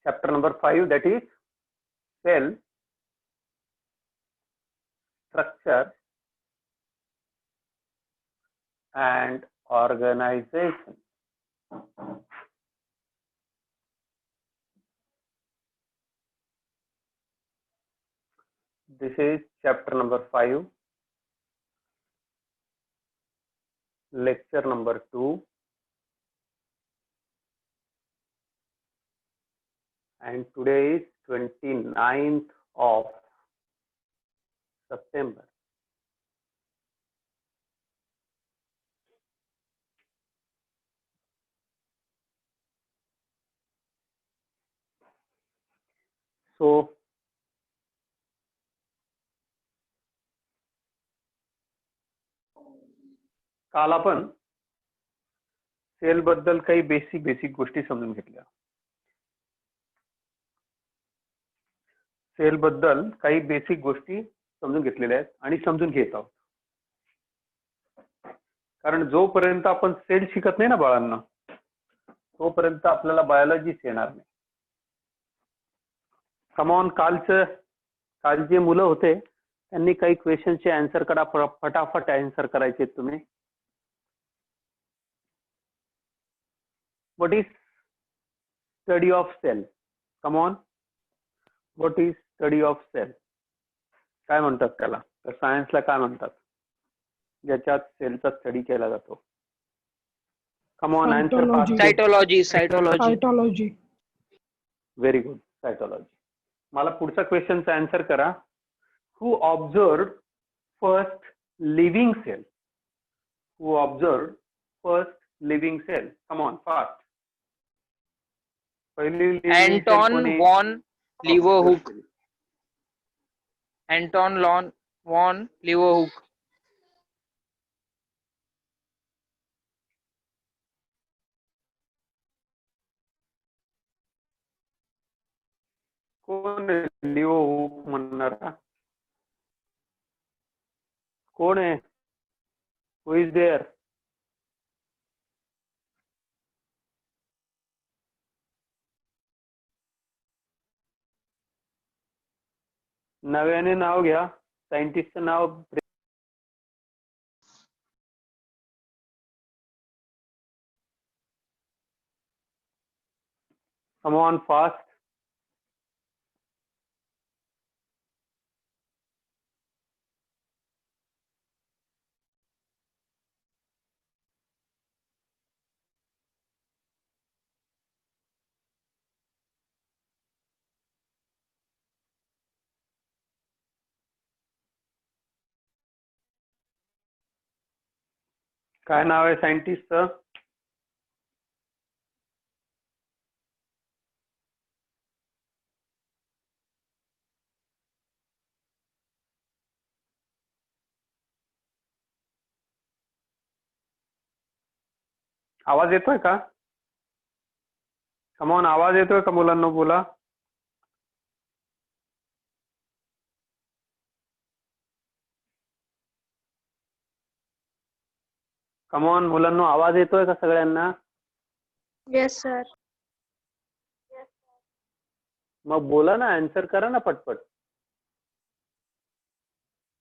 chapter number 5, that is cell structure and organization. This is chapter number 5, lecture number 2, and today is 29th of September. So काल आपण sale बद्दल काही basic गोष्टी समजून घेतल्या. Sale बद्दल काही बेसिक गोष्टी समजून घेतलेल्या आहेत आणि समजून घेत आहोत. कारण जोपर्यंत आपण सेल शिकत नाही ना बाळांना, तोपर्यंत आपल्याला बायोलॉजीच येणार नाही. कमॉन, काल जे मुलं होते त्यांनी काही क्वेश्चनचे आन्सर करा, फटाफट आन्सर करायचे तुम्ही. What is study of cell? Come on, what is study of cell? काय म्हणतात त्याला? तर सायन्सला काय म्हणतात ज्याच्यात सेलचा स्टडी केला जातो? Come on, answer fast. Cytology. Very good, cytology. मला पुढचा क्वेश्चनचा आन्सर करा. Who observe first living cell? Who observe first living cell? Come on, fast. पहिली Anton von Leeuwenhoek. Anton von Leeuwenhoek. कोण आहे लिओहुक म्हणणारा? कोण आहे? हु इज देअर? नव्याने नाव घ्या, सायंटिस्टचं नाव. कम ऑन, फास्ट. काय नाव आहे सायंटिस्टचं? आवाज येतोय का? कमॉन, आवाज येतोय का मुलांना? बोला. कमॉन मुलांना, आवाज येतोय का सगळ्यांना? Yes sir. मग बोला ना, आन्सर करा ना पटपट.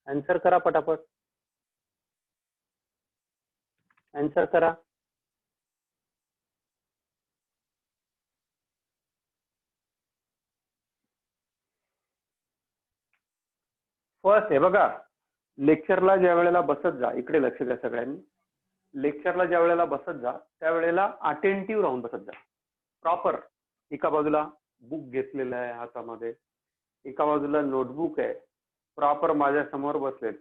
आन्सर करा पटापट. आन्सर करा. फर्स्ट आहे बघा, लेक्चरला ज्या वेळेला बसत जा, इकडे लक्ष द्या सगळ्यांनी. लेक्चरला ज्या वेळेला बसत जा त्यावेळेला अटेंटिव्ह राहून बसत जा. प्रॉपर एका बाजूला बुक घेतलेलं आहे हातामध्ये, एका बाजूला नोटबुक आहे, प्रॉपर माझ्या समोर बसलेत.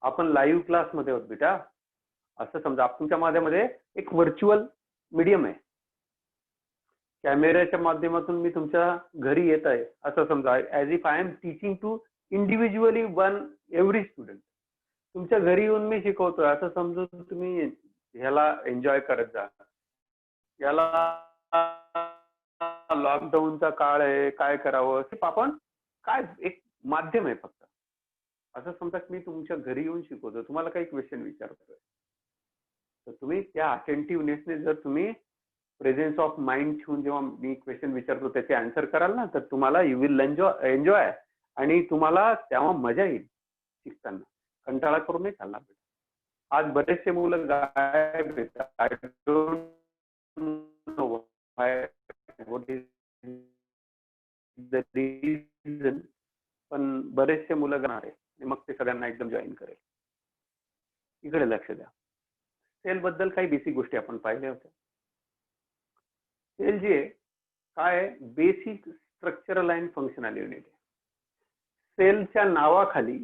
आपण लाईव्ह क्लासमध्ये आहोत बेटा, असं समजा. तुमच्या माझ्यामध्ये एक व्हर्च्युअल मीडियम आहे. कॅमेऱ्याच्या माध्यमातून मी तुमच्या घरी येत आहे असं समजा. As if I am teaching to individually one every student. तुमच्या घरी येऊन मी शिकवतोय असं समजून तुम्ही ह्याला एन्जॉय करत जा. याला लॉकडाऊनचा काळ आहे, काय करावं, आपण काय एक माध्यम आहे फक्त असं समजा. मी तुमच्या घरी येऊन शिकवतो, तुम्हाला काही क्वेश्चन विचारतोय, तर तुम्ही त्या अटेंटिव्हनेसने जर तुम्ही प्रेझेन्स ऑफ माइंड ठेवून जेव्हा मी क्वेश्चन विचारतो त्याचे आन्सर कराल ना, तर तुम्हाला यू विल एन्जॉय आणि तुम्हाला तेव्हा मजा येईल शिकताना. कंटाळा करून नाही चालणार. आज बरेचसे मुलं गायब आहेत. I don't know why, what is the reason, पण बरेचसे मुलं गाणार आहे आणि मग ते सगळ्यांना एकदम जॉईन करेल. इकडे लक्ष द्या. सेल बद्दल काही बेसिक गोष्टी आपण पाहिल्या होत्या. सेल जे काय basic structural and functional unit आहे. सेलच्या नावाखाली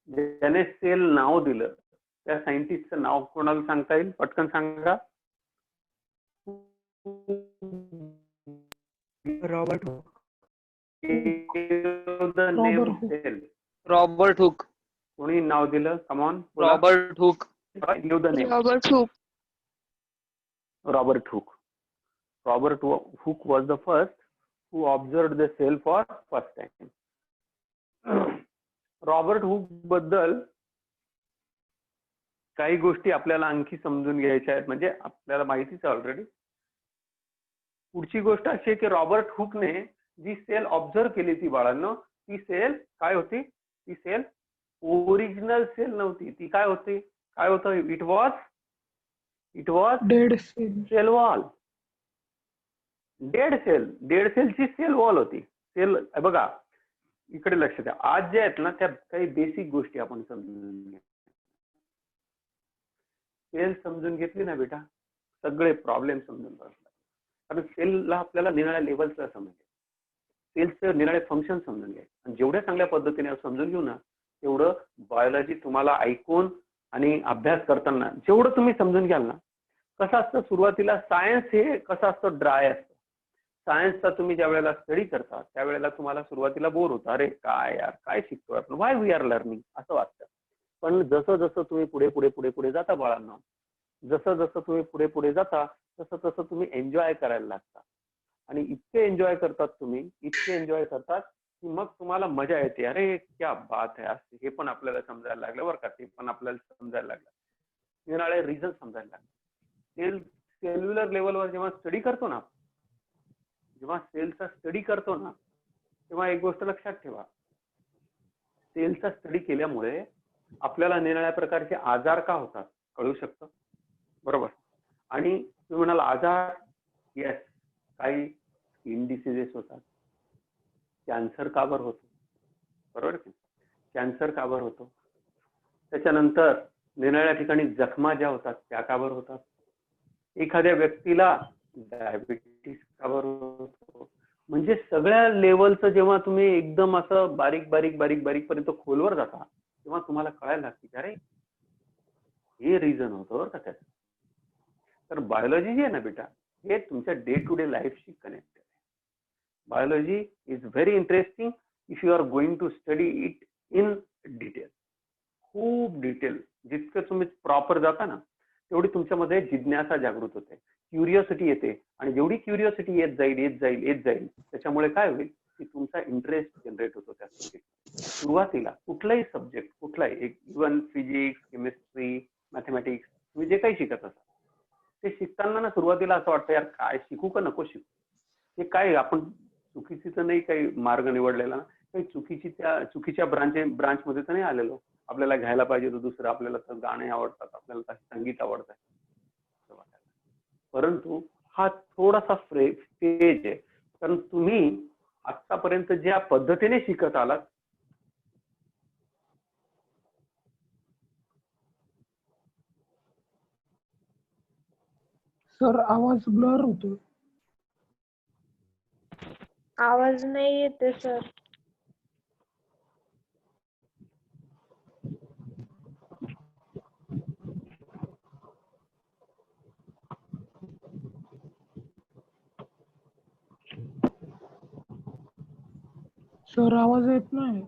ज्याने सेल नाव दिलं त्या सायंटिस्टचं नाव कोणाला सांगता येईल? पटकन सांगा. Robert Hooke. The name cell. Robert Hooke. कोणी नाव दिलं? Come on. Robert Hooke. Give the name. Robert Hooke. Robert Hooke. Robert Hooke was the first who observed the cell for first time. Robert Hooke बद्दल काही गोष्टी आपल्याला आणखी समजून घ्यायच्या आहेत, म्हणजे आपल्याला माहितीच आहे ऑलरेडी. पुढची गोष्ट अशी आहे की रॉबर्ट हुकने जी सेल ऑब्झर्व केली ती बाळांनो, ती सेल काय होती? ती सेल ओरिजिनल सेल नव्हती. ती काय होती? काय होतं? It was Dead cell. Cell wall. Dead सेलची सेल वॉल होती. सेल बघा, इकडे लक्ष द्या. आज जे आहेत ना त्या काही बेसिक गोष्टी आपण समजून घ्या. सेल समजून घेतली ना बेटा, सगळे प्रॉब्लेम समजून बसतात. कारण सेलला आपल्याला निराळ्या लेवलचं समजलं, सेल्सचं निराळे फंक्शन समजून घ्या. आणि जेवढ्या चांगल्या पद्धतीने समजून घेऊ ना, तेवढं बायोलॉजी तुम्हाला ऐकून आणि अभ्यास करताना जेवढं तुम्ही समजून घ्याल ना. कसं असतं सुरुवातीला सायन्स हे कसं असतं? ड्राय असतं. सायन्सचा तुम्ही ज्या वेळेला स्टडी करता त्यावेळेला तुम्हाला सुरुवातीला बोर होतं. अरे काय यार, काय शिकतोय आपण, व्हाय वी आर लर्निंग, असं वाटतं. पण जसं जसं तुम्ही पुढे जाता बाळांना, जसं जसं तुम्ही पुढे जाता तसं तसं तुम्ही एन्जॉय करायला लागता. आणि इतके एन्जॉय करतात की मग तुम्हाला मजा येते. अरे क्या बात आहे, हे पण आपल्याला समजायला लागलं बरं का, ते पण आपल्याला समजायला लागलं, निराळे रिझन समजायला लागले. सेल्युलर लेवलवर जेव्हा सेलचा स्टडी करतो ना, तेव्हा एक गोष्ट लक्षात ठेवा. सेलचा स्टडी केल्यामुळे आपल्याला निराळ्या प्रकारचे आजार का होतात कळू शकतं, बरोबर. आणि तुम्ही म्हणाल आजार, येस, काही स्किन डिसिजेस होतात. कॅन्सर का बरं होतो? बरोबर की कॅन्सर का बरं होतो? त्याच्यानंतर निराळ्या ठिकाणी जखमा ज्या होतात त्या का बरं होतात? एखाद्या व्यक्तीला डायबिटीस का बरं होतो? म्हणजे सगळ्या लेवलचं जेव्हा तुम्ही एकदम असं बारीक पर्यंत खोलवर जाता तेव्हा तुम्हाला कळायला लागते की अरे हे रिझन होतं बरं का त्याचं. तर बायोलॉजी जी आहे ना बेटा, हे तुमच्या डे टू डे लाईफशी कनेक्टेड आहे. Biology is very interesting if you are going to study it in detail. खूप डिटेल. जितकं तुम्ही प्रॉपर जाता ना तेवढी तुमच्यामध्ये जिज्ञासा जागृत होते, क्युरिओसिटी येते. आणि जेवढी क्युरिओसिटी येत जाईल त्याच्यामुळे काय होईल की तुमचा इंटरेस्ट जनरेट होतो त्या सब्जेक्ट. सुरुवातीला कुठलाही सब्जेक्ट, कुठलाही इव्हन फिजिक्स, केमिस्ट्री, मॅथमॅटिक्स, तुम्ही जे काही शिकत असाल ते शिकताना ना सुरुवातीला असं वाटतं यार काय शिकू का नको शिकू, हे काय आपण चुकीची तर नाही काही मार्ग निवडलेला, काही चुकीच्या ब्रांचमध्ये तर नाही आलेलो. आपल्याला घ्यायला पाहिजे तो दुसरं, आपल्याला तर गाणे आवडतात, आपल्याला संगीत आवडतं, परंतु हा थोडासा स्टेज आहे. कारण तुम्ही आतापर्यंत ज्या पद्धतीने शिकत आलात सर आवाज ब्लर होतो. आवाज नाही येते सर. सर आवाज येत नाही.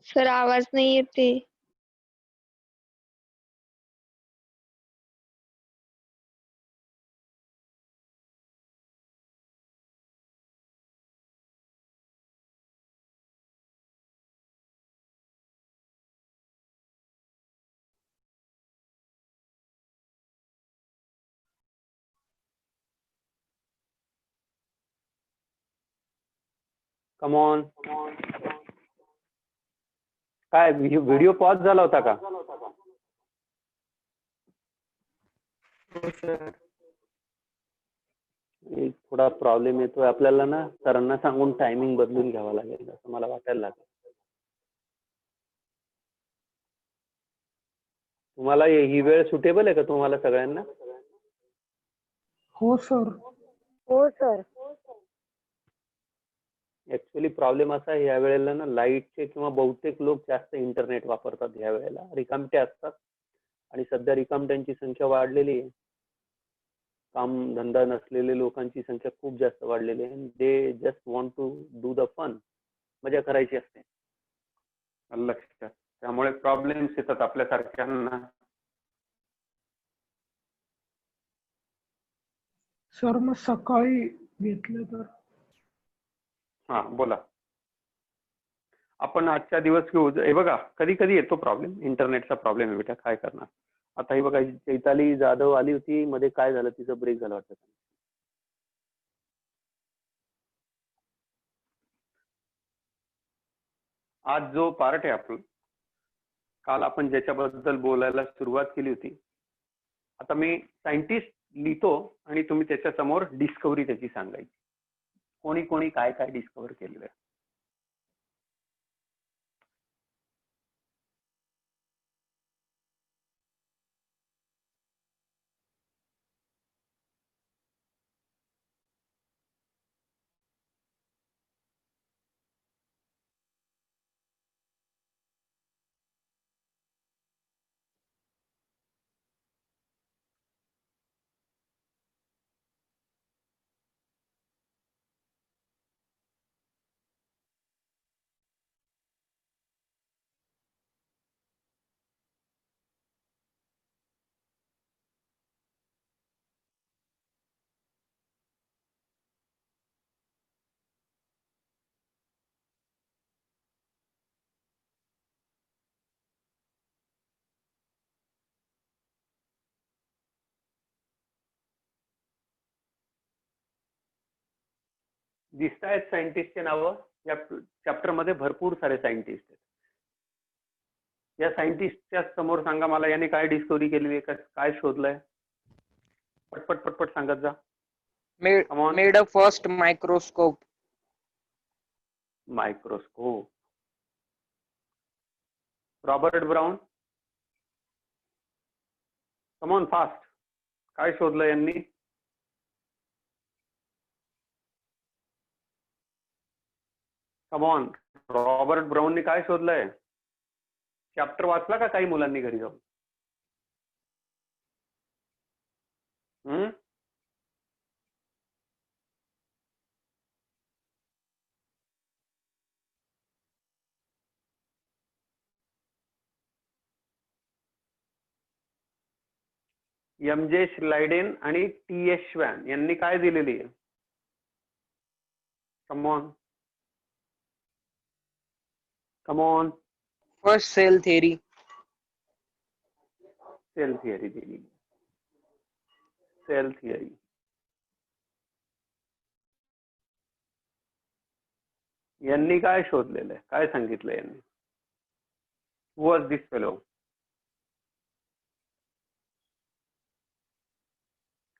सर आवाज नाही येते. Come on. काय व्हिडिओ पॉज झाला होता का? एक थोडा प्रॉब्लेम येतोय आपल्याला ना, सरांना सांगून टायमिंग बदलून घ्यावा लागेल असं मला वाटायला लागेल. तुम्हाला ही वेळ सुटेबल आहे का तुम्हाला सगळ्यांना? हो सर. हो सर. ऍक्च्युली प्रॉब्लेम असा आहे, या वेळेला ना लाईटचे किंवा बहुतेक लोक जास्त इंटरनेट वापरतात या वेळेला, रिकामटे असतात आणि सध्या रिकामट्यांची संख्या वाढलेली आहे. काम धंदा नसलेले लोकांची संख्या खूप जास्त वाढलेली आहे. They just want to do the fun, मजा करायची असते लक्षात. त्यामुळे प्रॉब्लेम्स येतात आपल्यासारख्यांना. सर मग सकाळी घेतलं तर? हा बोला. आपण आजच्या दिवस घेऊ. हे बघा, कधी कधी येतो प्रॉब्लेम, इंटरनेटचा प्रॉब्लेम आहे बेटा, काय करणार. आता ही बघा, चैताली जाधव आली होती मध्ये, काय झालं तिचं, ब्रेक झाला वाटतं. आज जो पार्ट आहे आपण, काल आपण ज्याच्याबद्दल बोलायला सुरुवात केली होती, आता मी सायंटिस्ट लिहितो आणि तुम्ही त्याच्या समोर डिस्कवरी त्याची सांगायची, कोणी कोणी काय काय डिस्कवर केलेलं आहे. दिसत आहेत सायंटिस्टचे नावं या चॅप्टर मध्ये, भरपूर सारे सायंटिस्ट आहेत. या सायंटिस्टच्या समोर सांगा मला, यांनी काय डिस्कवरी केलेली आहे, काय शोधलंय, पटपट पटपट सांगत जा. Come on. Made a first microscope. Microscope. Robert brown, come on fast, काय शोधलं यांनी? कम ऑन, रॉबर्ट ब्राउनने काय शोधलंय? चॅप्टर वाचला का काही मुलांनी घरी जाऊन? एम जे श्लाइडेन आणि टी एस श्वॅन यांनी काय दिलेली आहे? Come on, come on. First cell theory. Cell theory दिली. Cell theory. यांनी काय शोधलेलं आहे, काय सांगितलं यांनी? Who was this fellow?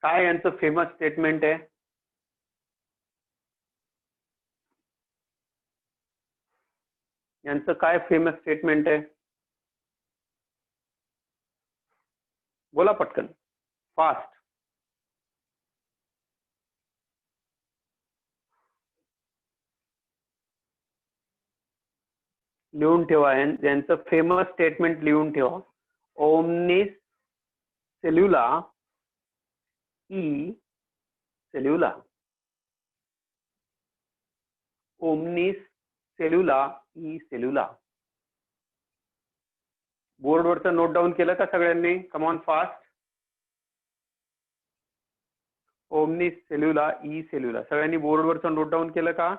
काय यांचं फेमस स्टेटमेंट आहे? यांचं काय फेमस स्टेटमेंट आहे? बोला पटकन, फास्ट. लिहून ठेवा, यांचं फेमस स्टेटमेंट लिहून ठेवा. ओमनिस सेल्युला ई सेल्युला. ओमनिस सेल्युला ई सेल्युला. बोर्डवरचं नोट डाऊन केलं का सगळ्यांनी? Come on fast. ओमनिस सेल्युला ई सेल्युला, सगळ्यांनी बोर्डवरचं नोट डाऊन केलं का?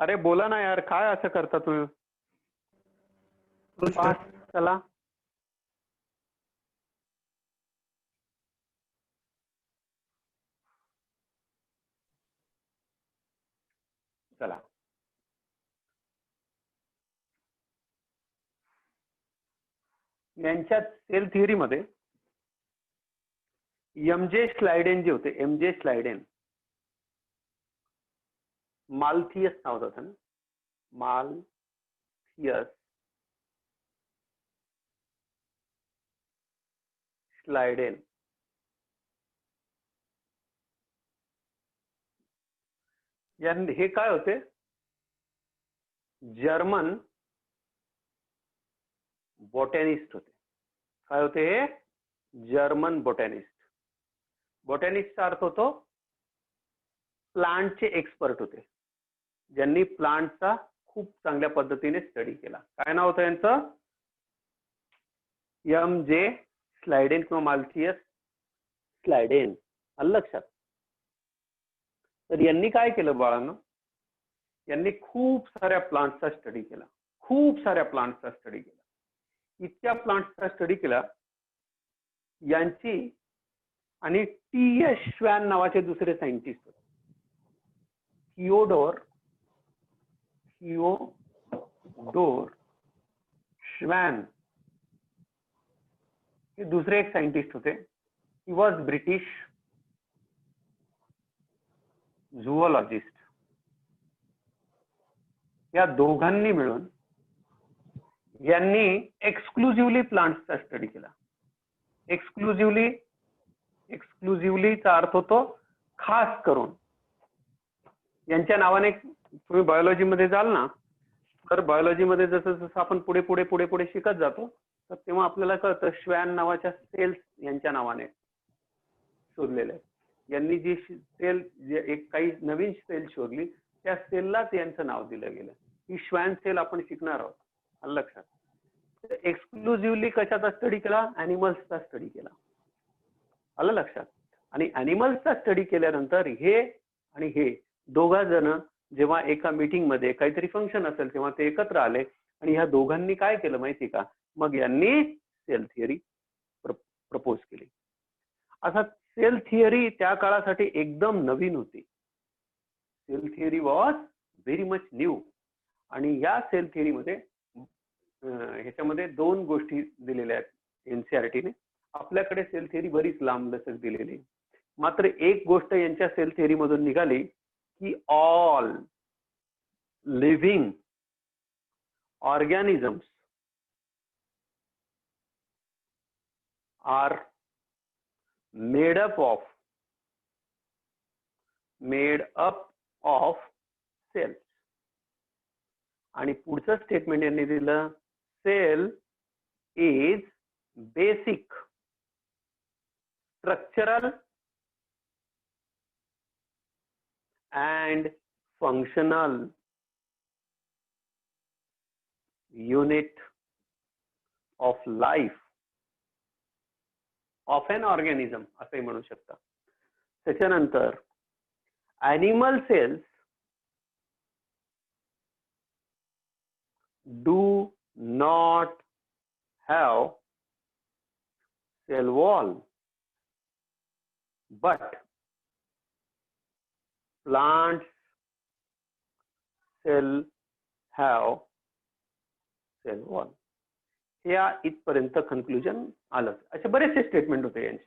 अरे बोला ना यार, काय असं करता तुम्ही? फास्ट चला. चला, यांच्या सेल थिअरीमध्ये एमजे स्लायडेन जे होते, एमजे स्लायडेन, मालथियस नाव होतं ना, मालथियस स्लायडेन, हे काय होते? जर्मन बॉटॅनिस्ट होते. काय होते हे? जर्मन बॉटॅनिस्ट. बॉटॅनिस्टचा अर्थ होतो प्लांटचे एक्सपर्ट होते, ज्यांनी प्लांटचा खूप चांगल्या पद्धतीने स्टडी केला. काय नाव होतं यांचं? एम जे स्लायडेन किंवा मालथियस स्लायडेन. आलं लक्षात? तर यांनी काय केलं बाळांनो? यांनी खूप साऱ्या प्लांटचा स्टडी केला, खूप साऱ्या प्लांटचा स्टडी केला. इतक्या प्लांटचा स्टडी केला यांची, आणि टी.एस. श्वॅन नावाचे दुसरे सायंटिस्ट होते, थिओडोर श्वॅन हे दुसरे एक सायंटिस्ट होते. He was British zoologist. या दोघांनी मिळून यांनी एक्सक्लुझिव्हली प्लांट्सचा स्टडी केला. एक्सक्लुझिव्हलीचा अर्थ होतो खास करून. यांच्या नावाने तुम्ही बायोलॉजीमध्ये जाल ना, तर बायोलॉजीमध्ये जसं जसं आपण पुढे पुढे पुढे पुढे शिकत जातो, तर तेव्हा आपल्याला कळतं श्वॅन नावाच्या सेल्स यांच्या नावाने शोधलेल्या आहेत. यांनी जी सेल, एक काही नवीन सेल शोधली, त्या सेललाच यांचं नाव दिलं गेलं. ही श्वॅन सेल आपण शिकणार आहोत. आलं लक्षात? एक्सक्लुझिव्हली कशाचा स्टडी केला? अॅनिमल्सचा स्टडी केला. आलं लक्षात? आणि अॅनिमल्सचा स्टडी केल्यानंतर हे आणि हे दोघा जण जेव्हा एका मीटिंग मध्ये काहीतरी फंक्शन असेल तेव्हा ते एकत्र आले, आणि ह्या दोघांनी काय केलं माहिती का? मग यांनी सेल थिअरी प्रपोज केली. असा सेल थिअरी त्या काळासाठी एकदम नवीन होती. Cell theory was very much new. आणि या सेल थिअरीमध्ये ह्याच्यामध्ये दोन गोष्टी दिलेल्या आहेत एनसीईआरटीने. आपल्याकडे सेल थिअरी बरीच लांब लचक दिलेली, मात्र एक गोष्ट यांच्या सेल थिअरी मधून निघाली की all living organisms are made up of cells. आणि पुढचं स्टेटमेंट यांनी दिलं, cell is basic structural and functional unit of life of an organism असंही म्हणू शकता. त्याच्यानंतर animal cells do not have cell wall, but plants cell have cell wall. या इथपर्यंत कन्क्लुजन आलं. असे बरेचसे स्टेटमेंट होते यांचे.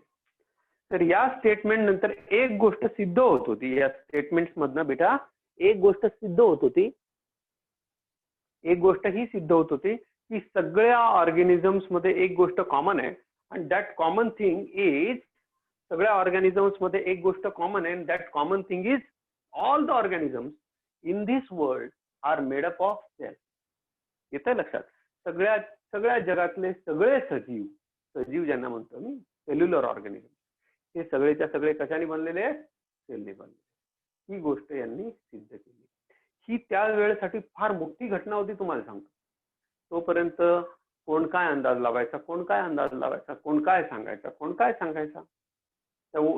तर या स्टेटमेंट नंतर एक गोष्ट सिद्ध होत होती. या स्टेटमेंट्स मधनं बेटा एक गोष्ट सिद्ध होत होती. एक गोष्ट ही सिद्ध होत होती की सगळ्या ऑर्गॅनिझम्स मध्ये एक गोष्ट कॉमन आहे, आणि दॅट कॉमन थिंग इज, सगळ्या ऑर्गॅनिझम्स मध्ये एक गोष्ट कॉमन आहे, that common thing is all the organisms in this world are made up of cells. येतंय लक्षात? सगळ्या जगातले सगळे सजीव ज्यांना म्हणतो मी सेल्युलर ऑर्गॅनिझम, हे सगळेच्या सगळे कशाने बनलेले आहेत? सेलने बनलेले. ही गोष्ट यांनी सिद्ध केली. ही त्या वेळेसाठी फार मोठी घटना होती, तुम्हाला सांगतो. तोपर्यंत कोण काय अंदाज लावायचा, कोण काय अंदाज लावायचा, कोण काय सांगायचा, कोण काय सांगायचा,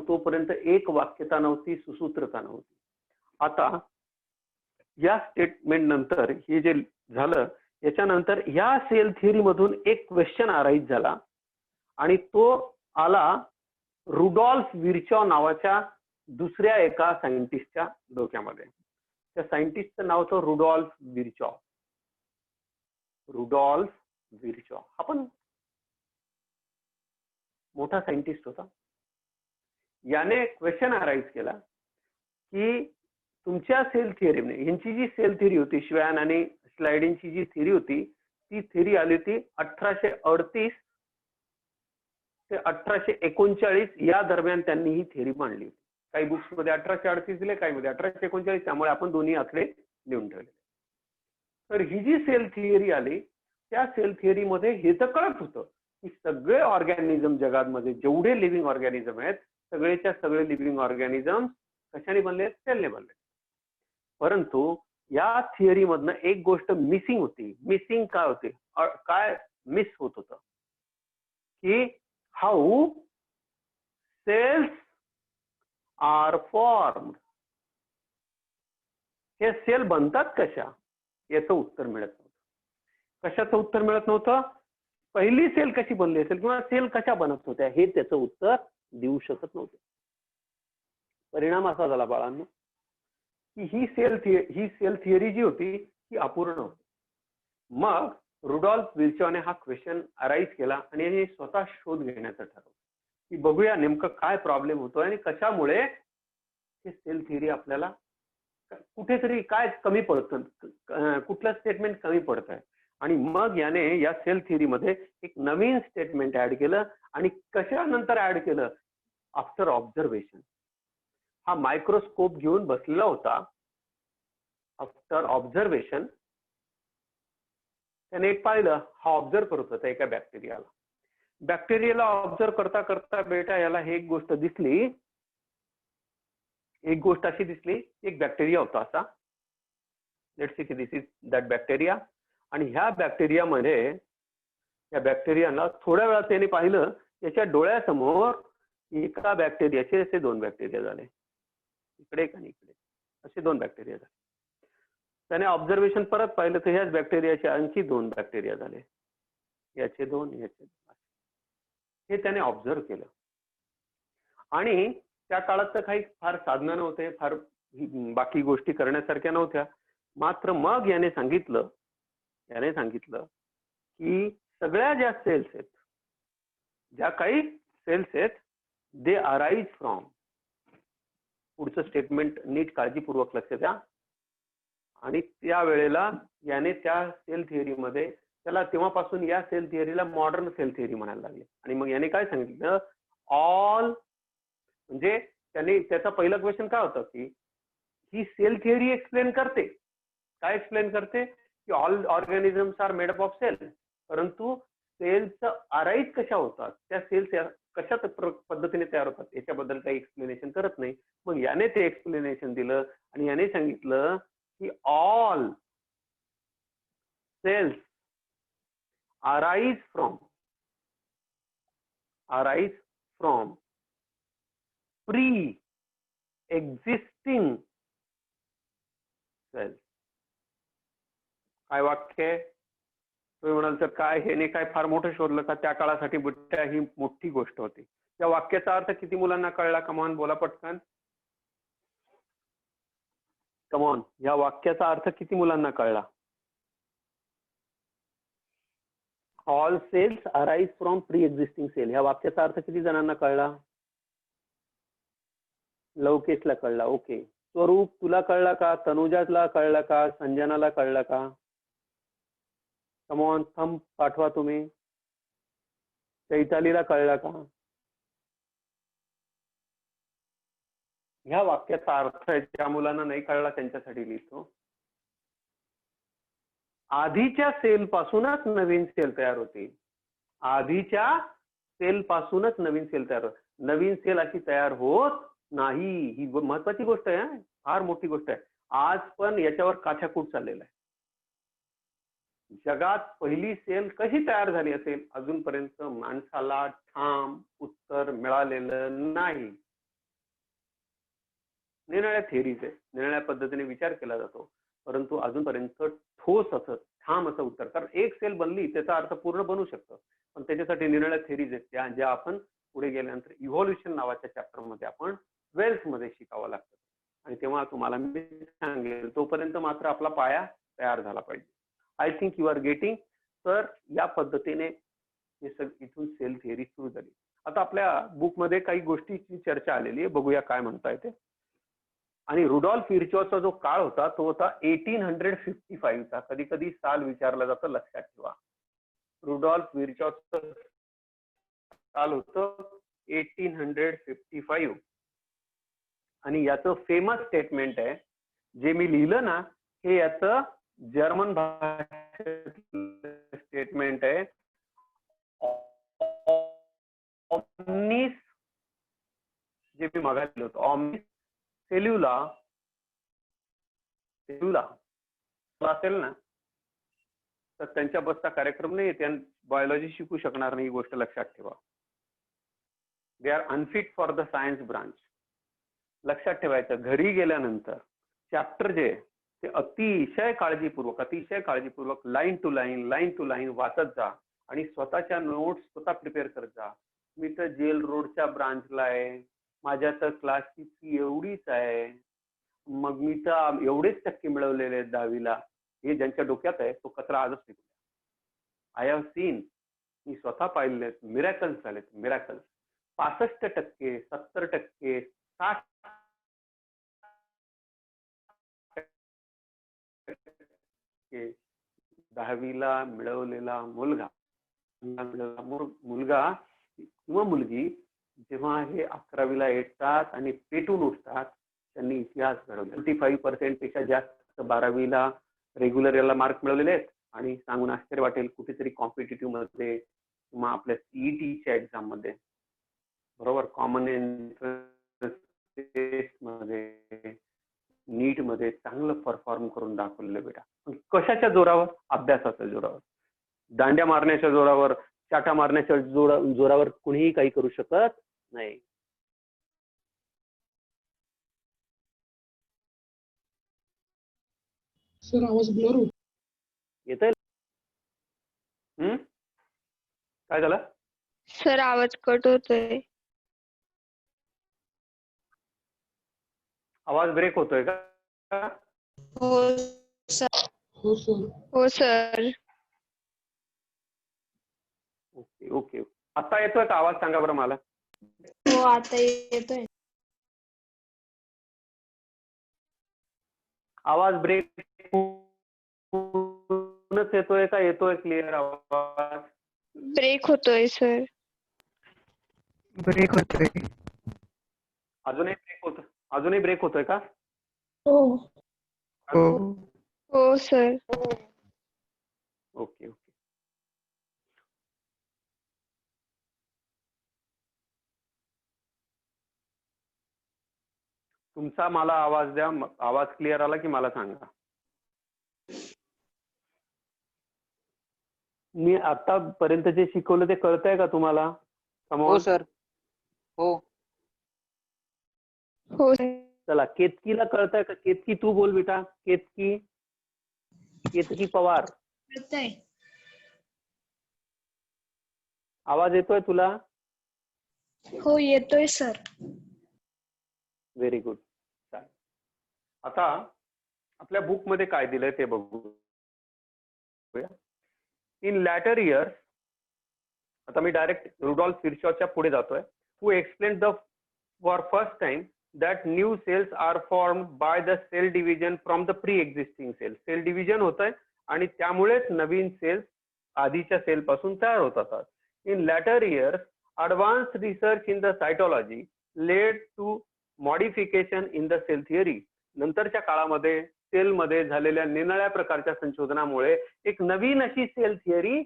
तोपर्यंत एक वाक्यता नव्हती, सुसूत्रता नव्हती. आता या स्टेटमेंट नंतर हे जे झालं, याच्यानंतर या सेल थिअरी मधून एक क्वेश्चन अराईज झाला, आणि तो आला रुडॉल्फ विर्चॉ नावाच्या दुसऱ्या एका सायंटिस्टच्या डोक्यामध्ये. त्या सायंटिस्टचं नाव होतं रुडॉल्फ विर्चॉ. रुडॉल्फ विर्चॉ हा पण मोठा सायंटिस्ट होता. याने क्वेश्चन अराईज केला की तुमच्या सेल थिअरीने, यांची जी सेल थिअरी होती, श्वॅन आणि स्लाइडिनची जी थिअरी होती, ती थिअरी आली होती 1838 ते 1839 या दरम्यान त्यांनी ही थिअरी मांडली होती. काही बुक्स मध्ये 1838 दिले, काही मध्ये 1839, त्यामुळे आपण दोन्ही आकडे लिहून ठेवले. तर ही जी सेल थिअरी आली, त्या सेल थिअरीमध्ये हे तर कळत होतं की सगळे ऑर्गॅनिझम जगामध्ये जेवढे लिव्हिंग ऑर्गॅनिझम आहेत, सगळेच्या सगळे लिव्हिंग ऑर्गॅनिझम कशाने बनले? सेलने बनले. परंतु या थिअरी मधनं एक गोष्ट मिसिंग होती. मिसिंग काय होते? काय मिस होत होतं की हाऊ सेल्स आर फॉर्म्ड. हे सेल बनतात कशा, याचं उत्तर मिळत नव्हतं. कशाचं उत्तर मिळत नव्हतं? पहिली सेल कशी बनली असेल किंवा सेल कशा बनत होत्या, हे त्याचं उत्तर देऊ शकत नव्हते. परिणाम असा झाला बाळांनो की ही सेल थिअरी जी होती ती अपूर्ण होती. मग रुडॉल्फ विर्चॉने हा क्वेश्चन अराईज केला आणि याने स्वतः शोध घेण्याचं ठरवलं की बघूया नेमकं काय प्रॉब्लेम होतोय आणि कशामुळे हे सेल थिअरी आपल्याला कुठेतरी काय कमी पडतं, कुठलं स्टेटमेंट कमी पडत आहे. आणि मग याने या सेल थिअरीमध्ये एक नवीन स्टेटमेंट ऍड केलं. आणि कशानंतर ऍड केलं? After observation. हा मायक्रोस्कोप घेऊन बसलेला होता. आफ्टर ऑब्झर्वेशन त्याने एक पाहिलं, हा ऑब्झर्व करत होता एका बॅक्टेरियाला. बॅक्टेरियाला ऑब्झर्व करता करता बेटा याला हे एक गोष्ट दिसली, एक गोष्ट अशी दिसली, एक बॅक्टेरिया होता असा. लेट्स सी की दिस इज दॅट बॅक्टेरिया. आणि ह्या बॅक्टेरियामध्ये, या बॅक्टेरियाला थोड्या वेळात त्याने पाहिलं, याच्या डोळ्यासमोर एका बॅक्टेरियाचे असे दोन बॅक्टेरिया झाले, इकडे एक आणि इकडे, असे दोन बॅक्टेरिया झाले. त्याने ऑब्झर्वेशन परत पाहिलं तर ह्याच बॅक्टेरियाचे आणखी दोन बॅक्टेरिया झाले, याचे दोन, याचे दोन. हे त्याने ऑब्झर्व केलं. आणि त्या काळात तर काही फार साधनं नव्हते, फार बाकी गोष्टी करण्यासारख्या नव्हत्या. मात्र मग याने सांगितलं की सगळ्या ज्या सेल्स आहेत, ज्या काही सेल्स आहेत, दे अराईज फ्रॉम. पुढचं स्टेटमेंट नीट काळजीपूर्वक लक्ष द्या. आणि त्या वेळेला याने त्या सेल थिअरीमध्ये, त्याला तेव्हापासून या सेल थिअरीला मॉडर्न सेल थिअरी म्हणायला लागले. आणि मग याने काय सांगितलं? ऑल, म्हणजे त्याने, त्याचा पहिला क्वेश्चन काय होता की ही सेल थिअरी एक्सप्लेन करते, काय एक्सप्लेन करते? की all organisms are made up of cell. परंतु सेल्सचं अराईज कशा होतात, त्या सेल्स कशा पद्धतीने तयार होतात, याच्याबद्दल काही एक्सप्लेनेशन करत नाही. मग याने ते एक्सप्लेनेशन दिलं आणि याने सांगितलं की all cells arise from pre existing cells. काय वाक्य आहे? तुम्ही म्हणाल तर काय हे नाही काय फार मोठं शोधलं का? त्या काळासाठी ही मोठी गोष्ट होती. त्या वाक्याचा अर्थ किती मुलांना कळला? कमॉन बोला पटकन. कमॉन, या वाक्याचा अर्थ किती मुलांना कळला? All cells arise from pre existing cell. ह्या वाक्याचा अर्थ किती जणांना कळला? लवकेशला कळला. ओके. स्वरूप तुला कळला का? तनुजाला कळला का? संजनाला कळला का? कमॉन, थंब पाठवा तुम्ही. चैतालीला कळला का? ह्या वाक्याचा अर्थ आहे, ज्या मुलांना नाही कळला त्यांच्यासाठी लिहितो. आधीच्या सेल पासूनच नवीन सेल तयार होते. आधीच्या सेल पासूनच नवीन सेल तयार होत. नवीन सेल अशी तयार होत नाही. ही महत्वाची गोष्ट आहे, फार मोठी गोष्ट आहे. आज पण याच्यावर काछाकूट चाललेला आहे. जगात पहिली सेल कशी तयार झाली असेल, अजूनपर्यंत माणसाला ठाम उत्तर मिळालेलं नाही. निरनिळ्या थिअरीज आहे, निरनिळ्या पद्धतीने विचार केला जातो, परंतु अजूनपर्यंत ठोस असं ठाम असं उत्तर. कारण एक सेल बनली त्याचा अर्थ पूर्ण बनू शकतो, पण त्याच्यासाठी निरनिळ्या थिअरीज आहेत, ज्या आपण पुढे गेल्यानंतर इव्हॉल्युशन नावाच्या चॅप्टर मध्ये आपण 12th मध्ये शिकावं लागतं. आणि तेव्हा तुम्हाला मी सांगेल. तोपर्यंत मात्र आपला पाया तयार झाला पाहिजे. I think you are getting. तर या पद्धतीने हे इथून सेल थिअरी सुरू झाली. आता आपल्या बुकमध्ये काही गोष्टीची चर्चा आलेली आहे, बघूया काय म्हणता येते. आणि रुडॉल्फ विर्चॉचा जो काळ होता तो होता 1855चा. कधी कधी साल विचारला जातं, लक्षात ठेवा. रुडॉल्फ विर्चॉचं साल होतं 1855. आणि याचं फेमस स्टेटमेंट आहे, जे मी लिहिलं ना, हे याचं जर्मन भाषेत स्टेटमेंट आहे. ऑमनिस, जे मी मागे लिहिलं होतं, ऑमनिस सेल्युला असेल ना, तर त्यांच्या बसचा कार्यक्रम नाही, त्या बायोलॉजी शिकू शकणार नाही, ही गोष्ट लक्षात ठेवा. They are unfit for the science branch. लक्षात ठेवायचं. घरी गेल्यानंतर चॅप्टर जे ते अतिशय काळजीपूर्वक लाईन टू लाईन वाचत जा आणि स्वतःच्या नोट्स स्वतः प्रिपेअर करत जा. मी तर जेल रोडच्या ब्रांचला आहे, माझ्या तर क्लासची फी एवढीच आहे, मग मी तर एवढेच टक्के मिळवलेले आहेत 10वीला. हे ज्यांच्या डोक्यात आहे तो कचरा आजच निघतो. आय हॅव सीन, मी स्वतः पाहिलेले आहेत, मिरॅकल्स झालेत, मिरॅकल्स. 65%, 70%, 60% 10वीला मिळवलेला मुलगा किंवा मुलगी जेव्हा हे 11वीला येतात आणि पेटून उठतात, त्यांनी इतिहास घडवला. 55% पेक्षा जास्त 12वीला रेग्युलर याला मार्क मिळवलेले आहेत. आणि सांगून आश्चर्य वाटेल, कुठेतरी कॉम्पिटेटिव्ह मध्ये किंवा आपल्या सीईटीच्या एक्झाम मध्ये, बरोबर, कॉमन एंट्रन्स टेस्ट मध्ये, नीट मध्ये चांगलं परफॉर्म करून दाखवलेलं बेटा. कशाच्या जोरावर? अभ्यासाच्या जोरावर. दांड्या मारण्याच्या जोरावर, चाटा मारण्याच्या जोरावर कुणीही काही करू शकत नाही. सर आवाज ब्लर होतो. येतंय? काय झालं? सर आवाज कट होतोय. आवाज ब्रेक होतोय का? हो सर. हो सर. हो सर. Okay okay. आता येतोय का आवाज? सांगा बरं मला. हो आता येतोय. आवाज ब्रेक येतोय का येतोय क्लिअर आवाज? ब्रेक होतोय सर. ब्रेक होतोय. अजूनही ब्रेक होतोय का? हो. हो सर. Okay okay. तुमचा मला आवाज द्या. आवाज क्लिअर आला की मला सांगा. मी आतापर्यंत जे शिकवलं ते कळतंय का तुम्हाला? हो सर. हो. हो चला, केतकीला कळतंय का? केतकी तू बोल बेटा. केतकी पवार, कळतंय. आवाज येतोय तुला? हो येतोय सर. Very good. चालेल. आता आपल्या बुक मध्ये काय दिलंय ते बघू. इन लॅटर इयर्स, आता मी डायरेक्ट रुडॉल्फ विर्चॉच्या पुढे जातोय. Who explain the for first time that new cells are formed by the cell division from the pre-existing cells. Cell division होत आहे आणि त्यामुळेच नवीन सेल्स आधीच्या सेल पासून तयार होतात. In later years, advanced research in the cytology led to modification in the cell theory. नंतरच्या काळामध्ये सेल मध्ये झालेल्या निरनिराळ्या प्रकारच्या संशोधनामुळे एक नवीन अशी सेल थिअरी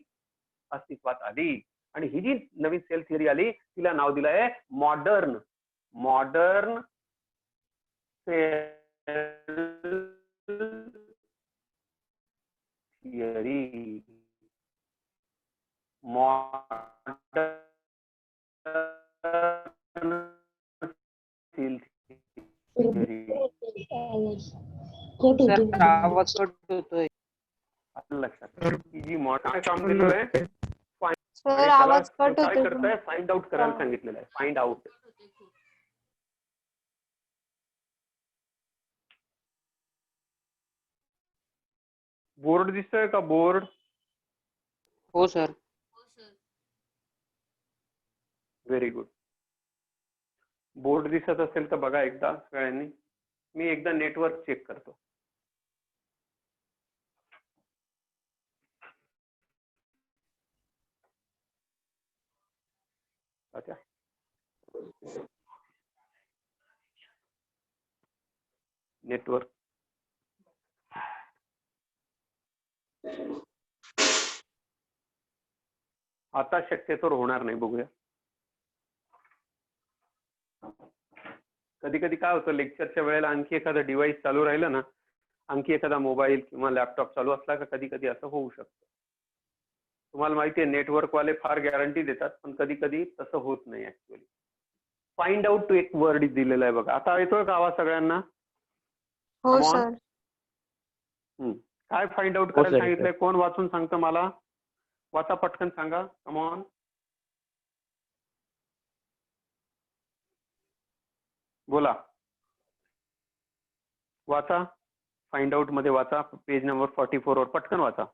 अस्तित्वात आली. आणि ही जी नवीन सेल थिअरी आली तिला नाव दिलं आहे मॉडर्न थिअरी. आवाज कट होतोय. लक्षात ही जी मॉडर्न काम दिलंय, सर आवाज कट काय होतोय. करताय? फाइंड आउट करायला सांगितलेलं आहे. Find out. बोर्ड दिसतोय का? बोर्ड हो सर. Very good. बोर्ड दिसत असेल तर बघा एकदा सगळ्यांनी. मी एकदा नेटवर्क चेक करतो. अच्छा, नेटवर्क आता शक्यतो होणार नाही, बघूया. कधी कधी काय होतं, लेक्चरच्या वेळेला आणखी एखादा डिव्हाइस चालू राहिलं ना, आणखी एखादा मोबाईल किंवा लॅपटॉप चालू असला का कधी कधी असं होऊ शकतं. तुम्हाला माहिती आहे नेटवर्क वाले फार गॅरंटी देतात, पण कधी कधी तसं होत नाही ऍक्च्युअली. फाइंड आउट टू एक वर्ड दिलेला आहे बघा. आता येतोय का आवाज सगळ्यांना? हो Come on. सर. काय फाइंड आउट करायला सांगितलंय? कोण वाचून सांगतं मला? वाचा पटकन, सांगा. Come on. बोला, वाचा. फाइंड आउट मध्ये वाचा, पेज नंबर 44 वर पटकन वाचा.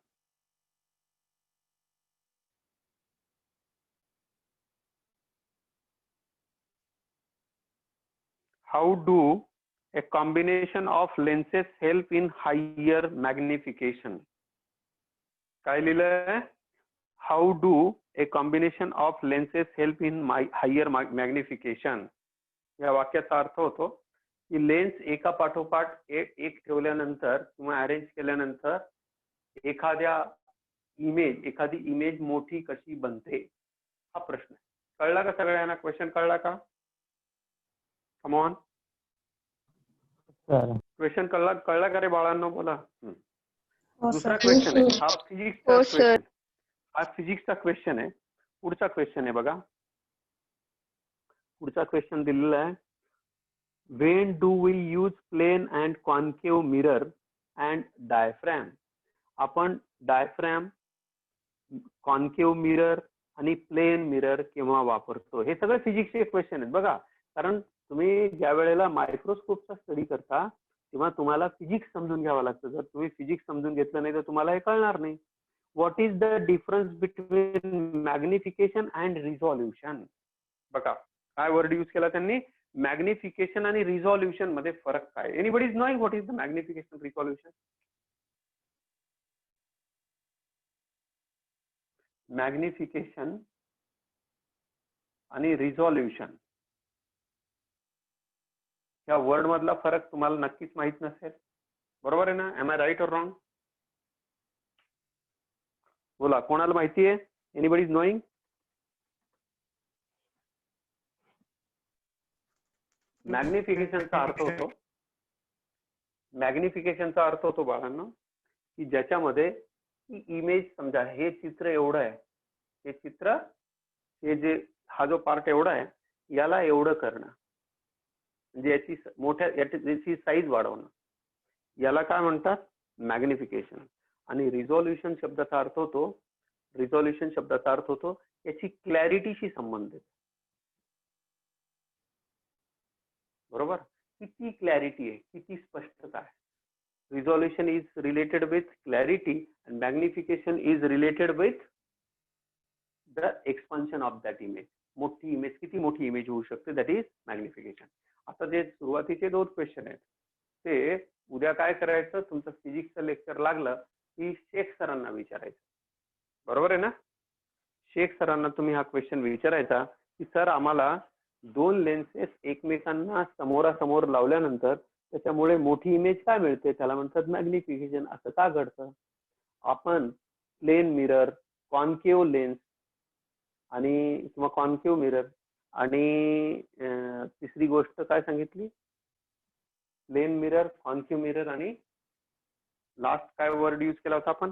How do a combination of lenses help in higher magnification? काय लिहिलंय? How do a combination of lenses help in higher magnification? या वाक्याचा अर्थ होतो की लेन्स एका पाठोपाठ एक ठेवल्यानंतर किंवा अरेंज केल्यानंतर एखादी इमेज मोठी कशी बनते, हा प्रश्न. कळला का सगळ्यांना? क्वेश्चन कळला का? Come on. क्वेश्चन कळला का रे बाळांनो? बोला. हो दुसरा सर. क्वेश्चन आहे हा फिजिक्सचा हो, सर. क्वेश्चन. हा फिजिक्सचा क्वेश्चन आहे. पुढचा क्वेश्चन आहे बघा. पुढचा क्वेश्चन दिलेला आहे. When do we use plane and concave mirror and diaphragm? आपण डायफ्रॅम, कॉन्केव्ह मिरर आणि प्लेन मिरर केव्हा वापरतो? हे सगळे फिजिक्सचे क्वेश्चन आहेत बघा. कारण तुम्ही ज्या वेळेला मायक्रोस्कोपचा स्टडी करता तेव्हा तुम्हाला फिजिक्स समजून घ्यावं लागतं. जर तुम्ही फिजिक्स समजून घेतलं नाही तर तुम्हाला हे कळणार नाही. What is the difference between magnification and resolution? बघा काय वर्ड यूज केला त्यांनी? मॅग्निफिकेशन आणि रिझॉल्युशन मध्ये फरक काय? Anybody is knowing what is the magnification, resolution? Magnification आणि रिझॉल्युशन या वर्ड मधला फरक तुम्हाला नक्कीच माहित नसेल, बरोबर आहे ना? एम आय राईट और रॉंग? बोला, कोणाला माहिती आहे? Anybody is knowing? मॅग्निफिकेशनचा अर्थ होतो बाळांनो की ज्याच्यामध्ये इमेज, समजा हे चित्र एवढं आहे, हे चित्र, हे जे हा जो पार्ट एवढा आहे याला एवढं करणं, म्हणजे याची साईज वाढवणं, याला काय म्हणतात? मॅग्निफिकेशन. आणि रिझॉल्युशन शब्दाचा अर्थ होतो याची क्लॅरिटीशी संबंधित, बरोबर? किती क्लॅरिटी आहे, किती स्पष्टता आहे. Resolution is related with clarity and magnification is related with the expansion of that image. मोठी इमेज, किती मोठी इमेज होऊ शकते, दॅट इज मॅग्निफिकेशन. आता जे सुरुवातीचे 2 क्वेश्चन आहेत ते उद्या काय करायचं, तुमचं फिजिक्सचं लेक्चर लागलं की शेख सरांना विचारायचं, बरोबर आहे ना? शेख सरांना तुम्ही हा क्वेश्चन विचारायचा की सर आम्हाला 2 लेन्सेस एकमेकांना समोरासमोर लावल्यानंतर त्याच्यामुळे मोठी इमेज काय मिळते, त्याला म्हणतात मॅग्निफिकेशन. असं का घडतं? आपण प्लेन मिरर, कॉन्केव्ह लेन्स आणि किंवा कॉन्केव्ह मिरर आणि तिसरी गोष्ट काय सांगितली? प्लेन मिरर, कॉन्केव्ह मिरर आणि लास्ट काय वर्ड यूज केला होता आपण?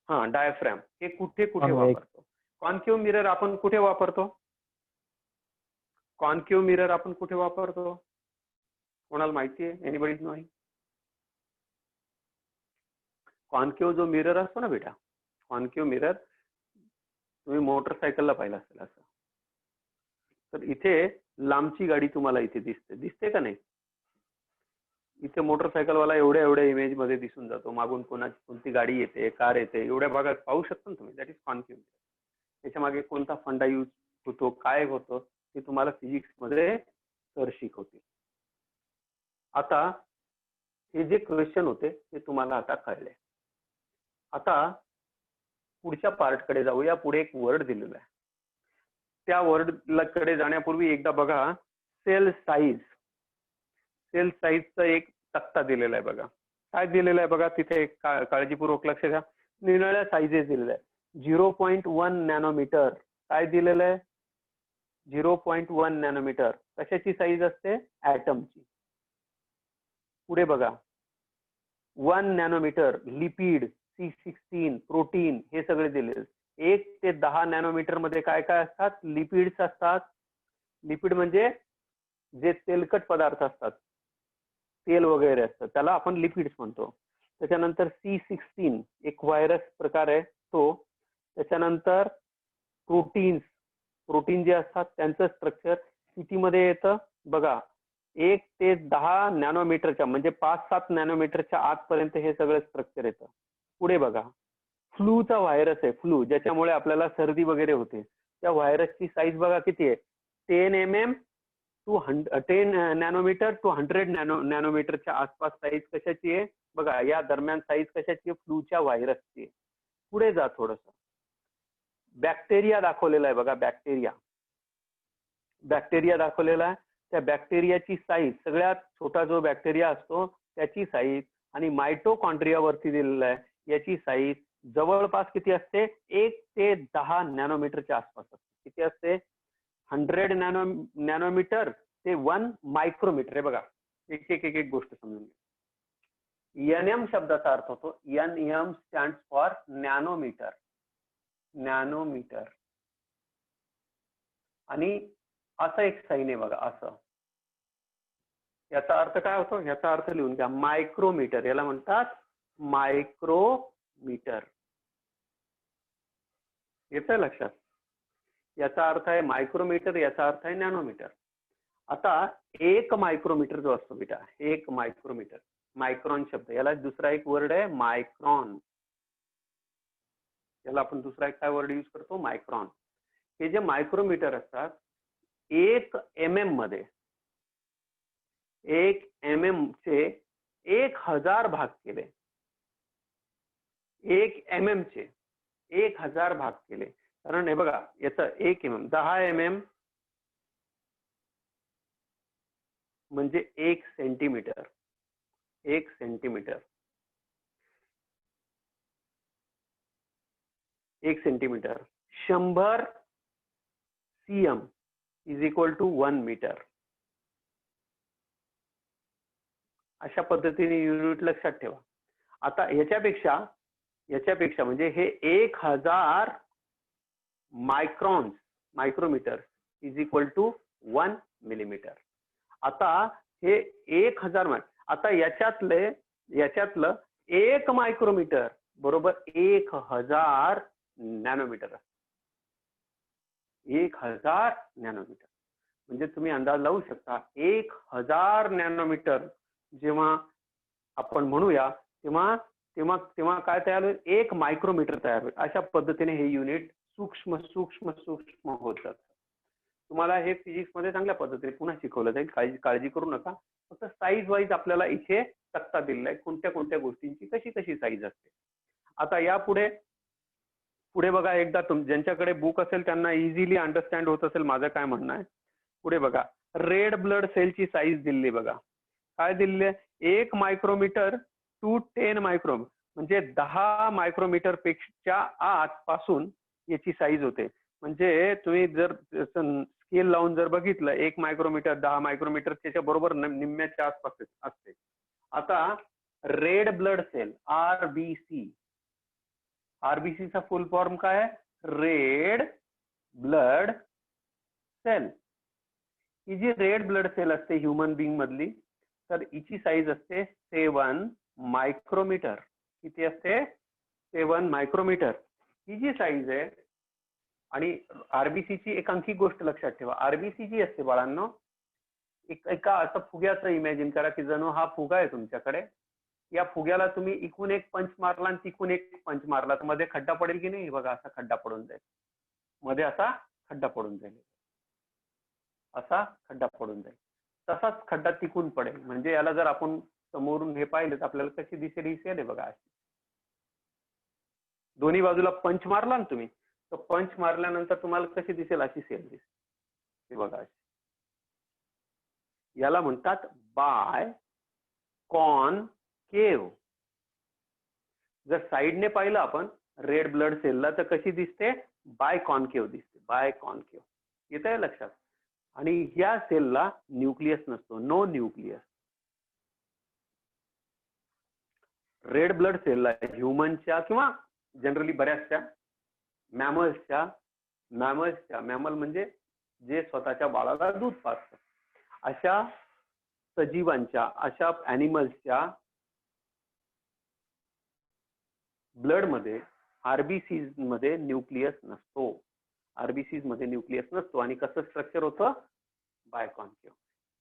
हा, डायफ्रॅम. हे कुठे वापरतो? कॉन्केव्ह मिरर आपण कुठे वापरतो? कॉन्केव्ह मिरर आपण कुठे वापरतो? कोणाला माहिती आहे? Anybody is knowing? कॉन्केव्ह जो मिरर असतो ना बेटा, कॉन्केव्ह मिरर तुम्ही मोटरसायकलला पाहिलं असेल असं. तर इथे लांबची गाडी तुम्हाला इथे दिसते का नाही? इथे मोटरसायकलवाला एवढ्या एवढ्या इमेज मध्ये दिसून जातो, मागून कोणती गाडी येते, कार येते, एवढ्या भागात पाहू शकता ना तुम्ही. दॅट इज कॉन्क्युम. त्याच्या मागे कोणता फंडा यूज होतो, काय होतं, ते तुम्हाला फिजिक्स मध्ये सर शिकवतील. आता हे जे क्वेश्चन होते ते तुम्हाला आता कळले. आता पुढच्या पार्ट कडे जाऊया. पुढे एक वर्ड दिलेला आहे. त्या वर्ड कडे जाण्यापूर्वी एकदा बघा सेल साईज. सेल साईजचा एक तक्ता दिलेला आहे बघा. काय दिलेला आहे बघा तिथे, काळजीपूर्वक लक्ष द्या. निरनिराळ्या साईजेस दिलेल्या आहेत. 0.1 नॅनोमीटर काय दिलेलं आहे? 0.1 नॅनोमीटर. कशाची साईज असते? ऍटमची. पुढे बघा 1 नॅनोमीटर लिपिड, C16, प्रोटीन, हे सगळे दिलेले. 1 ते 10 नॅनोमीटर मध्ये काय काय असतात? लिपिड्स असतात. लिपिड म्हणजे जे तेलकट पदार्थ असतात, तेल वगैरे असतं, त्याला आपण लिपिड्स म्हणतो. त्याच्यानंतर C16 एक व्हायरस प्रकार आहे तो. त्याच्यानंतर प्रोटीन्स, प्रोटीन जे असतात त्यांचं स्ट्रक्चर कितीमध्ये येतं बघा, 1 ते 10 नॅनोमीटरच्या म्हणजे 5-7 नॅनोमीटरच्या आतपर्यंत हे सगळं स्ट्रक्चर येतं. पुढे बघा फ्लूचा व्हायरस आहे, फ्लू, ज्याच्यामुळे आपल्याला सर्दी वगैरे होते. त्या व्हायरसची साईज बघा किती आहे? 10 नॅनोमीटर टू 100 नॅनोमीटरच्या आसपास साईज कशाची आहे बघा. या दरम्यान साईज कशाची आहे? फ्लूच्या व्हायरसची आहे. पुढे जा थोडस. बॅक्टेरिया दाखवलेला आहे बघा. बॅक्टेरिया दाखवलेला आहे. त्या बॅक्टेरियाची साईज, सगळ्यात छोटा जो बॅक्टेरिया असतो त्याची साईज, आणि मायटोकॉन्ड्रिया वरती दिलेला आहे याची साईज जवळपास किती असते? 1 ते 10 नॅनोमीटरच्या आसपास असते. किती असते? 100 नॅनोमीटर ते 1 मायक्रोमीटर. हे बघा एक एक एक एक गोष्ट समजून घ्या. NM शब्दाचा अर्थ होतो, NM stands for nanometre. Nanometre. आणि असं एक साईन आहे बघा, असं. याचा अर्थ काय होतो? याचा अर्थ लिहून घ्या, मायक्रोमीटर. याला म्हणतात मायक्रोमीटर. येतंय लक्षात? याचा अर्थ आहे मायक्रोमीटर, याचा अर्थ आहे नॅनोमीटर. आता 1 मायक्रोमीटर जो असतो बेटा, 1 मायक्रोमीटर, मायक्रॉन शब्द, याला दुसरा एक वर्ड आहे मायक्रॉन. याला आपण दुसरा एक काय वर्ड यूज करतो? मायक्रॉन. हे जे मायक्रोमीटर असतात, 1 mm मध्ये, 1 mm चे 1000 भाग केले. 1 mm चे 1000 भाग केले. कारण हे बघा याचं 1 mm, 10 mm म्हणजे 1 centimetre. 1 centimetre. 1 centimetre. 100 cm is equal to 1 metre. अशा पद्धतीने युनिट लक्षात ठेवा. आता याच्यापेक्षा म्हणजे हे 1000 micrometre is equal to 1 millimetre. आता हे 1000, आता याच्यातलं 1 मायक्रोमीटर बरोबर 1000 नॅनोमीटर. 1000 नॅनोमीटर म्हणजे तुम्ही अंदाज लावू शकता 1000 नॅनोमीटर जेव्हा आपण म्हणूया तेव्हा काय तयार होईल? 1 मायक्रोमीटर तयार होईल. अशा पद्धतीने हे युनिट सूक्ष्म सूक्ष्म सूक्ष्म होत जातं. तुम्हाला हे फिजिक्स मध्ये चांगल्या पद्धतीने पुन्हा शिकवलं जाईल, काळजी करू नका. फक्त साईज वाईज आपल्याला इथे तक्ता दिलेला आहे, कोणत्या कोणत्या गोष्टींची कशी कशी साईज असते. आता या पुढे बघा, एकदा ज्यांच्याकडे बुक असेल त्यांना इझिली अंडरस्टँड होत असेल माझं काय म्हणणं आहे. पुढे बघा, रेड ब्लड सेलची साईज दिली बघा. काय दिलेली आहे? 1 मायक्रोमीटर टू 10 मायक्रोमीटर म्हणजे 10 मायक्रोमीटर पेक्षा आतपासून याची साईज होते. म्हणजे तुम्ही जर स्केल लावून जर बघितलं 1 मायक्रोमीटर 10 मायक्रोमीटर त्याच्या बरोबर निम्म्याच्या आसपास असते. आता रेड ब्लड सेल RBC चा फुल फॉर्म काय आहे? Red blood cell. ही जी रेड ब्लड सेल असते ह्युमन बिंग मधली, तर हिची साईज असते 7 मायक्रोमीटर. किती असते? 7 मायक्रोमीटर ही जी साईज आहे. आणि आरबीसी ची एक आणखी गोष्ट लक्षात ठेवा. आरबीसी जी असते बाळांनो, एका असं फुग्याचं इमॅजिन करा की जणू हा फुगा आहे तुमच्याकडे. या फुग्याला तुम्ही इकून एक पंच मारला आणि तिकून एक पंच मारला तर मध्ये खड्डा पडेल की नाही? बघा असा खड्डा पडून जाईल. मध्ये असा खड्डा पडून जाईल. असा खड्डा पडून जाईल. तसाच खड्डा तिकून पडेल. म्हणजे याला जर आपण समोरून हे पाहिलं तर आपल्याला कशी दिसेल? ही सेल आहे बघा अशी. दोन्ही बाजूला पंच मारला ना तुम्ही, तर पंच मारल्यानंतर तुम्हाला कशी दिसेल? अशी सेल दिसेल. हे बघा अशी. याला म्हणतात बाय कॉनकेव. जर साईडने पाहिलं आपण रेड ब्लड सेलला तर कशी दिसते? बाय कॉनकेव दिसते. Biconcave. येत आहे लक्षात? आणि ह्या सेलला न्यूक्लियस नसतो. No nucleus. रेड ब्लड सेलला ह्युमनच्या किंवा जनरली बऱ्याचशा मॅमल म्हणजे जे स्वतःच्या बाळाला दूध पाजतात अशा सजीवांच्या, अशा ॲनिमल्सच्या ब्लड मध्ये आरबीसीज मध्ये न्यूक्लियस नसतो. आरबीसीज मध्ये न्यूक्लियस नसतो. आणि कसं स्ट्रक्चर होतं? बायकॉन्केव.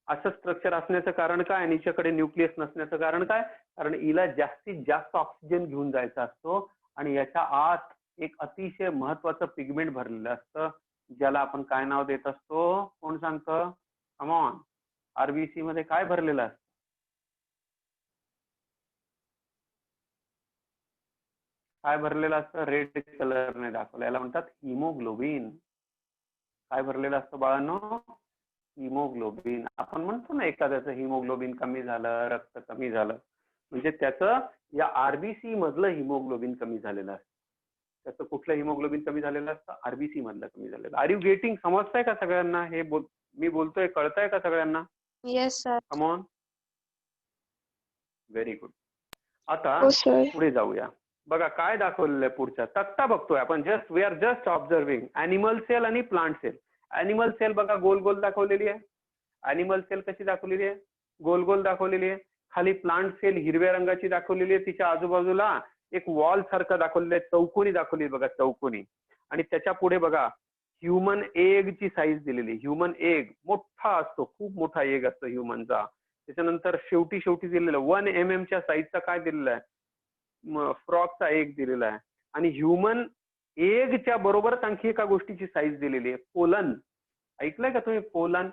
असं स्ट्रक्चर असण्याचं कारण काय आणि हिच्याकडे न्यूक्लियस नसण्याचं कारण काय? कारण हिला जास्तीत जास्त ऑक्सिजन घेऊन जायचा असतो आणि याच्या आत एक अतिशय महत्वाचं पिगमेंट भरलेलं असतं ज्याला आपण काय नाव देत असतो? कोण सांगतं? कमॉन. आरबीसी मध्ये काय भरलेलं असतं? काय भरलेलं असतं? रेड कलरने दाखवलं. याला म्हणतात हिमोग्लोबिन. काय भरलेलं असतं बाळांनो? हिमोग्लोबिन. आपण म्हणतो ना एखाद्याचं हिमोग्लोबिन कमी झालं, रक्त कमी झालं, म्हणजे त्याचं या आरबीसी मधलं हिमोग्लोबिन कमी झालेलं असतं. त्याचं कुठलं हिमोग्लोबिन कमी झालेलं असतं? आरबीसी मधलं कमी झालेलं. Are you getting? समजतंय का सगळ्यांना? हे मी बोलतोय कळतंय का सगळ्यांना? Yes, sir. Come on. Very good. आता हो sir. पुढे जाऊया. बघा काय दाखवलेलं आहे पुढच्या तक्ता बघतोय आपण. We are just observing animal cell आणि प्लांट सेल. अॅनिमल सेल बघा गोल गोल दाखवलेली आहे. अॅनिमल सेल कशी दाखवलेली आहे? गोल गोल दाखवलेली आहे. खाली प्लांट सेल हिरव्या रंगाची दाखवलेली आहे. तिच्या आजूबाजूला एक वॉल सारखं दाखवलेलं आहे. चौकोनी दाखवली बघा, चौकोनी. आणि त्याच्या पुढे बघा ह्युमन एग ची साईज दिलेली. ह्युमन एग मोठा असतो, खूप मोठा एग असतो ह्युमनचा. त्याच्यानंतर शेवटी दिलेलं 1 mm च्या साईजचा काय दिलेला आहे? फ्रॉगचा एग दिलेला आहे. आणि ह्युमन एगच्या बरोबरच आणखी एका गोष्टीची साईज दिलेली आहे, पोलन. ऐकलंय का तुम्ही पोलन?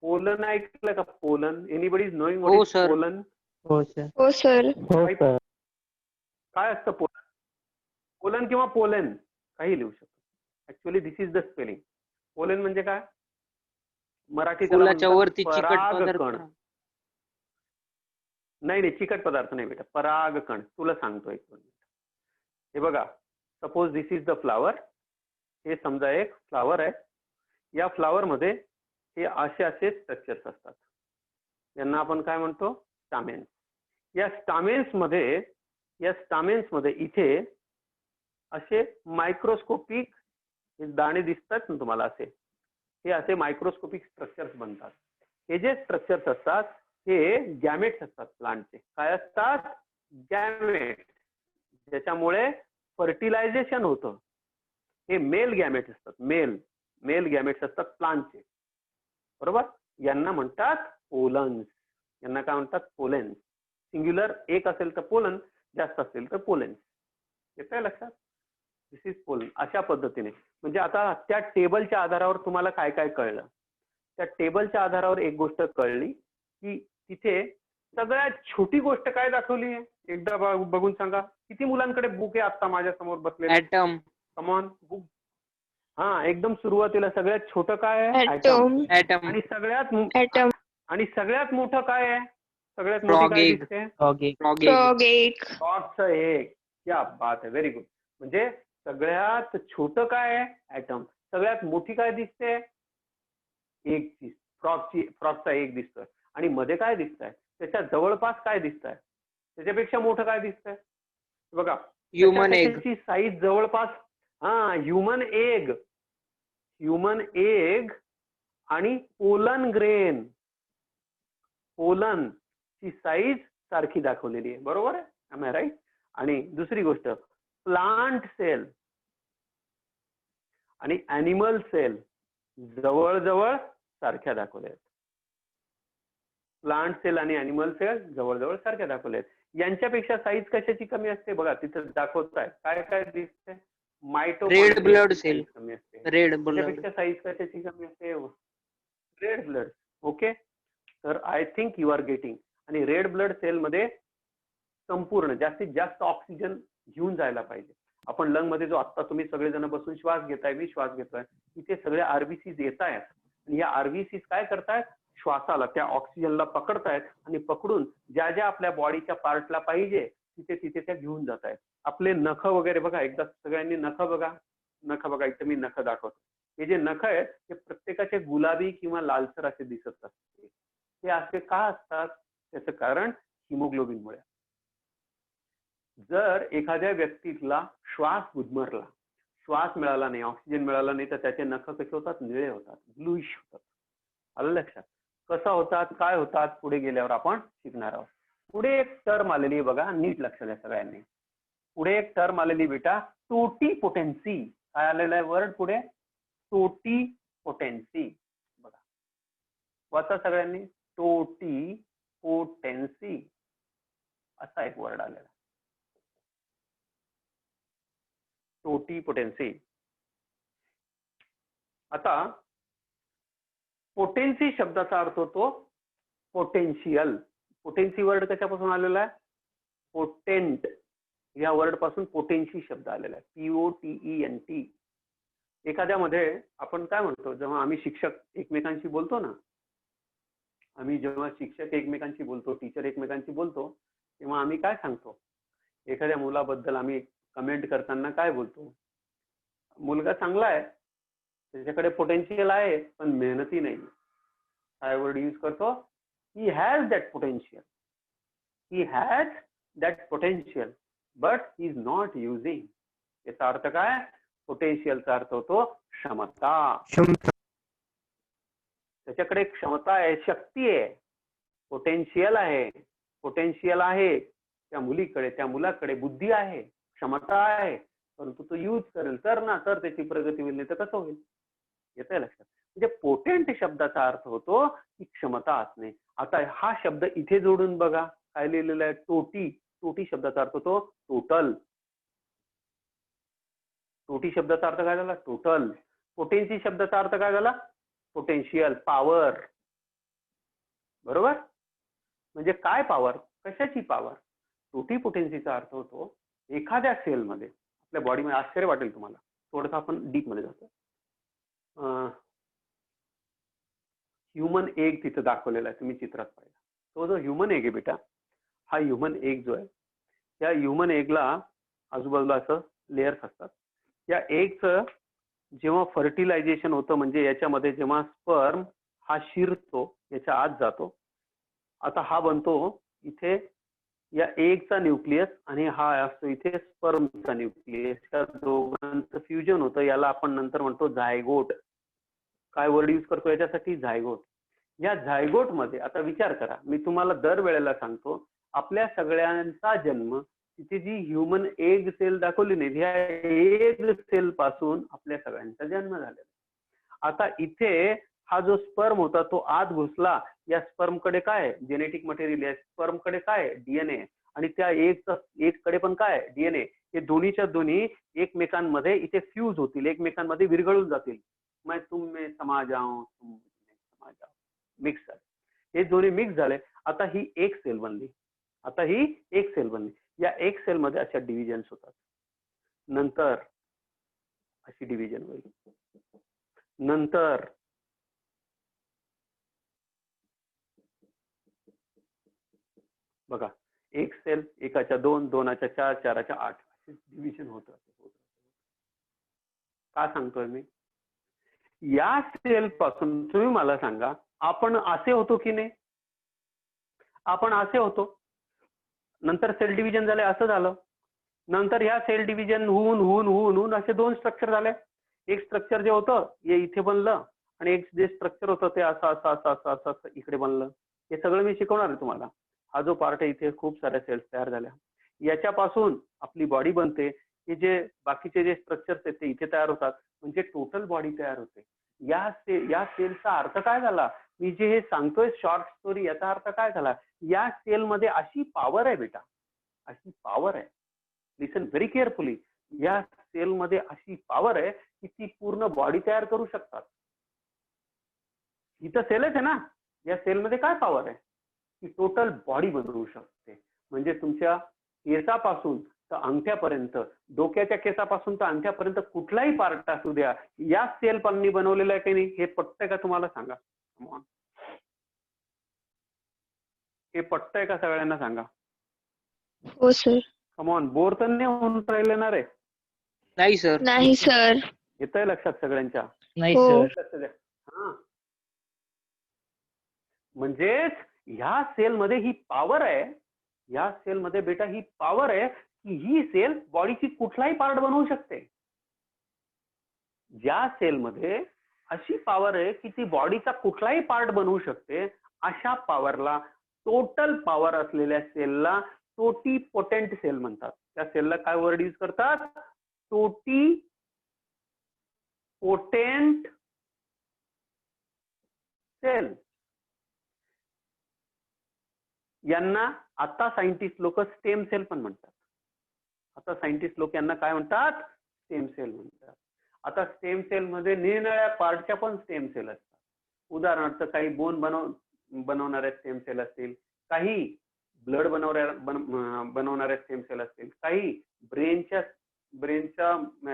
पोलन ऐकलंय का? Pollen. Anybody is knowing what is pollen? हो सर. हो sir. काय असतं पोलन? पोलन किंवा पोलन काही लिहू शकतो. Actually this is the spelling. Pollen म्हणजे काय? मराठी फुलाच्या वरती चिकट परागकण. पदार्थ. नाही चिकट पदार्थ नाही बेटा, परागकण. तुला सांगतो एक मिनिट. हे बघा, suppose this is the flower. हे समजा एक फ्लावर आहे. या फ्लावर मध्ये हे असे स्ट्रक्चर्स असतात. यांना आपण काय म्हणतो? स्टामेन्स. या स्टामेन्स मध्ये इथे असे मायक्रोस्कोपिक दाणे दिसतात ना तुम्हाला असे. हे असे मायक्रोस्कोपिक स्ट्रक्चर्स बनतात. हे जे स्ट्रक्चर्स असतात हे गॅमेट्स असतात प्लांटचे. काय असतात? गॅमेट्स. ज्याच्यामुळे फर्टिलायझेशन होतं. हे मेल गॅमेट्स असतात. मेल गॅमेट्स असतात प्लांटचे. बरोबर? यांना म्हणतात पोलन्स. यांना काय म्हणतात? पोलेन्स. सिंग्युलर एक असेल तर पोलन, जास्त असेल तर पोलेन्स. येतंय लक्षात? दिस इज पोलन. अशा पद्धतीने. म्हणजे आता त्या टेबलच्या आधारावर तुम्हाला काय काय कळलं? त्या टेबलच्या आधारावर एक गोष्ट कळली की तिथे सगळ्यात छोटी गोष्ट काय दाखवली आहे? एकदा बघून सांगा. किती मुलांकडे बुक आहे आता माझ्या समोर बसलेले? ॲटम. Come on book. हा, एकदम सुरुवातीला सगळ्यात छोटं काय आहे? Atom. ॲटम. आणि Atom. सगळ्यात मोठं काय आहे? सगळ्यात मोठी काय दिसते? Frog egg. Frog egg. फ्रॉगचं एग. क्या बात आहे, व्हेरी गुड. म्हणजे सगळ्यात छोटं काय आहे? ॲटम. सगळ्यात मोठी काय दिसते? एगची. फ्रॉगचा एग दिसतोय. आणि मध्ये काय दिसतंय? त्याच्या जवळपास काय दिसतंय? त्याच्यापेक्षा मोठं काय दिसतंय? बघा, ह्युमन एग. साईज जवळपास. ह्युमन एग आणि पोलन ग्रेन. पोलन ची साईज सारखी दाखवलेली आहे. बरोबर आहे? Am I right? आणि दुसरी गोष्ट, प्लांट सेल आणि ॲनिमल सेल जवळजवळ सारख्या दाखवल्या आहेत. प्लांट सेल आणि अॅनिमल सेल जवळजवळ सारख्या दाखवल्या आहेत. यांच्यापेक्षा साईज कशाची कमी असते बघा तिथं दाखवत आहे. काय काय दिसते? रेड ब्लड मायटोकॉन्ड्रियाची सेल. साईज कमी असते. Red blood. त्याच्यापेक्षा साईज कशाची कमी असते? Red blood. ओके, तर I think you are getting. आणि रेड ब्लड सेल मध्ये संपूर्ण जास्तीत जास्त ऑक्सिजन घेऊन जायला पाहिजे. आपण लंग मध्ये जो आता तुम्ही सगळेजण बसून श्वास घेताय, मी श्वास घेतोय, इथे सगळे आरबीसीज येत आहेत आणि या आरबीसीज काय करतायत? श्वासाला त्या ऑक्सिजनला पकडतायत आणि पकडून ज्या ज्या आपल्या बॉडीच्या पार्टला पाहिजे तिथे तिथे त्या घेऊन जात आहेत. आपले नख वगैरे बघा, एकदा सगळ्यांनी नख बघा. नख बघा, इथे मी नख दाखवतो. हे जे नख आहेत ते प्रत्येकाचे गुलाबी किंवा लालसर असे दिसत असतात. ते असे का असतात? त्याचं कारण हिमोग्लोबिनमुळे. जर एखाद्या व्यक्तीला श्वास गुदमरला, श्वास मिळाला नाही, ऑक्सिजन मिळाला नाही, तर त्याचे नख कसे होतात? निळे होतात, ब्लूइश होतात. आलं लक्षात? कसं होतात, काय होतात, पुढे गेल्यावर आपण शिकणार आहोत. पुढे एक टर्म आलेली बघा, नीट लक्ष द्या सगळ्यांनी. पुढे एक टर्म आलेली बेटा, टोटीपोटेन्सी. काय आलेलं आहे वर्ड पुढे? टोटीपोटेन्सी. बघा, वाचा सगळ्यांनी. टोटीपोटेन्सी असा एक वर्ड आलेला. टोटीपोटेन्सी. आता पोटेन्सी शब्दाचा अर्थ होतो पोटेन्शियल. पोटेन्सी वर्ड कशापासून आलेला आहे? पोटेंट या वर्ड पासून पोटेन्सी शब्द आलेला आहे. POTENT. एखाद्यामध्ये आपण काय म्हणतो, जेव्हा आम्ही शिक्षक एकमेकांशी बोलतो ना, आम्ही जेव्हा शिक्षक एकमेकांशी बोलतो, टीचर एकमेकांशी बोलतो, तेव्हा आम्ही काय सांगतो? एखाद्या मुलाबद्दल आम्ही कमेंट करताना काय बोलतो? मुलगा चांगला आहे, त्याच्याकडे पोटेन्शियल आहे, पण मेहनती नाही. काय वर्ड यूज करतो? He has that potential. He has that potential but he is not using. याचा अर्थ काय? पोटेन्शियलचा अर्थ होतो क्षमता. त्याच्याकडे क्षमता आहे, शक्ती आहे, पोटेन्शियल आहे. पोटेन्शियल आहे त्या मुलीकडे, त्या मुलाकडे बुद्धी आहे, क्षमता आहे, परंतु तो यूज करेल तर ना तर त्याची प्रगती होईल, नाही तर कसं होईल? येतंय लक्षात? म्हणजे पोटेंट शब्दाचा अर्थ होतो की क्षमता असणे. आता हा शब्द इथे जोडून बघा, काय लिहिलेलं आहे? टोटी. टोटी शब्दाचा अर्थ होतो टोटल. टोटी शब्दाचा अर्थ काय झाला? टोटल. पोटेन्सी शब्दाचा अर्थ काय झाला? Potential, power. बरोबर? म्हणजे काय पॉवर? कशाची पॉवर? टोटीपोटेन्सीचा अर्थ होतो एखाद्या सेलमध्ये, आपल्या बॉडीमध्ये, आश्चर्य वाटेल तुम्हाला, थोडंसं आपण डीप मध्ये जातो. ह्युमन एग तिथं दाखवलेला आहे, तुम्ही चित्रात पाहिला. तो जो ह्युमन एग आहे बेटा, हा ह्युमन एग जो आहे, त्या ह्युमन एगला आजूबाजूला असं लेयर्स असतात. या एगचं जेव्हा फर्टिलायझेशन होतं, म्हणजे याच्यामध्ये जेव्हा स्पर्म हा शिरतो, याच्या आत जातो. आता हा बनतो इथे या एगचा न्यूक्लियस आणि हा असतो इथे स्पर्मचा न्यूक्लियस. त्या दोघांचं फ्युजन होतं, याला आपण नंतर म्हणतो झायगोट. काय वर्ड यूज करतो याच्यासाठी? झायगोट. या झायगोट मध्ये आता विचार करा, मी तुम्हाला दर वेळेला सांगतो, आपल्या सगळ्यांचा जन्म तिथे जी ह्युमन एग सेल दाखवली नाही, ह्या एग सेल पासून आपल्या सगळ्यांचा जन्म झालेला. आता इथे हा जो स्पर्म होता तो आत घुसला. या स्पर्म कडे काय? जेनेटिक मटेरियल आहे. स्पर्म कडे काय? डीएनए. आणि त्या एग कडे पण काय? डीएनए. हे दोन्हीच्या दोन्ही एकमेकांमध्ये इथे फ्यूज होतील, एकमेकांमध्ये विरघळून जातील. मैं तुम में समा जाऊं, तुम में समा जाओ. मिक्स झाले, हे दोन्ही मिक्स झाले. आता ही एक सेल बनली. आता ही एक सेल बनली. या एक सेल मध्ये अशा डिव्हिजन्स होतात. नंतर अशी डिव्हिजन होईल. नंतर बघा, एक सेल, एकाच्या 2, 2च्या 4, 4च्या 8 असे डिव्हिजन होत राहते. का सांगतोय मी? या सेल पासून तुम्ही मला सांगा, आपण असे होतो की नाही? आपण असे होतो. नंतर सेल डिव्हिजन झाले, असं झालं. नंतर ह्या सेल डिव्हिजन होऊन असे दोन स्ट्रक्चर झाले. एक स्ट्रक्चर जे होतं हे इथे बनलं आणि एक जे स्ट्रक्चर होतं ते असं असं असं असं असं असं इकडे बनलं. हे सगळं मी शिकवणार आहे तुम्हाला. हा जो पार्ट आहे इथे खूप साऱ्या सेल्स तयार झाल्या. याच्यापासून आपली बॉडी बनते. हे जे बाकीचे जे स्ट्रक्चर्स आहेत ते इथे तयार होतात, म्हणजे टोटल बॉडी तयार होते. या सेलचा अर्थ काय झाला? मी जे हे सांगतोय शॉर्ट स्टोरी, याचा अर्थ काय झाला? या सेलमध्ये अशी पॉवर आहे बेटा, अशी पॉवर आहे, लिसन व्हेरी केअरफुली, या सेलमध्ये अशी पॉवर आहे की ती पूर्ण बॉडी तयार करू शकतात. ही तर सेलच आहे ना. या सेलमध्ये काय पॉवर आहे? ती टोटल बॉडी बनवू शकते. म्हणजे तुमच्या केसापासून तर अंगठ्यापर्यंत, डोक्याच्या केसापासून तर अंगठ्यापर्यंत कुठलाही पार्ट असू द्या, या सेल पालनी बनवलेलं आहे की नाही, हे पटतंय का तुम्हाला सांगा? Come on. हे पटतंय का सगळ्यांना सांगा? हो सर. कमॉन, बोर तर नाही होऊन राहिले ना रे? नाही सर. नाही सर. येतंय लक्षात सगळ्यांच्या? नाही हो. सर. लक्ष द्या. हा, म्हणजेच ह्या सेलमध्ये ही पॉवर आहे, या सेलमध्ये बेटा ही पॉवर आहे की ही सेल बॉडीची कुठलाही पार्ट बनवू शकते. ज्या सेलमध्ये अशी पॉवर आहे की ती बॉडीचा कुठलाही पार्ट बनवू शकते, अशा पॉवरला, टोटल पॉवर असलेल्या सेलला टोटीपोटेंट सेल म्हणतात. त्या सेलला काय वर्ड यूज करतात? Totipotent cell. यांना आता सायंटिस्ट लोक स्टेम सेल पण म्हणतात. आता सायंटिस्ट लोक यांना काय म्हणतात? स्टेम सेल म्हणतात. आता स्टेम सेल मध्ये निरनिराळ्या पार्टच्या पण स्टेम सेल असतात. उदाहरणार्थ काही बोन बनवणाऱ्या स्टेम सेल असतील, काही ब्लड बनवणाऱ्या स्टेम सेल असतील, काही ब्रेनच्या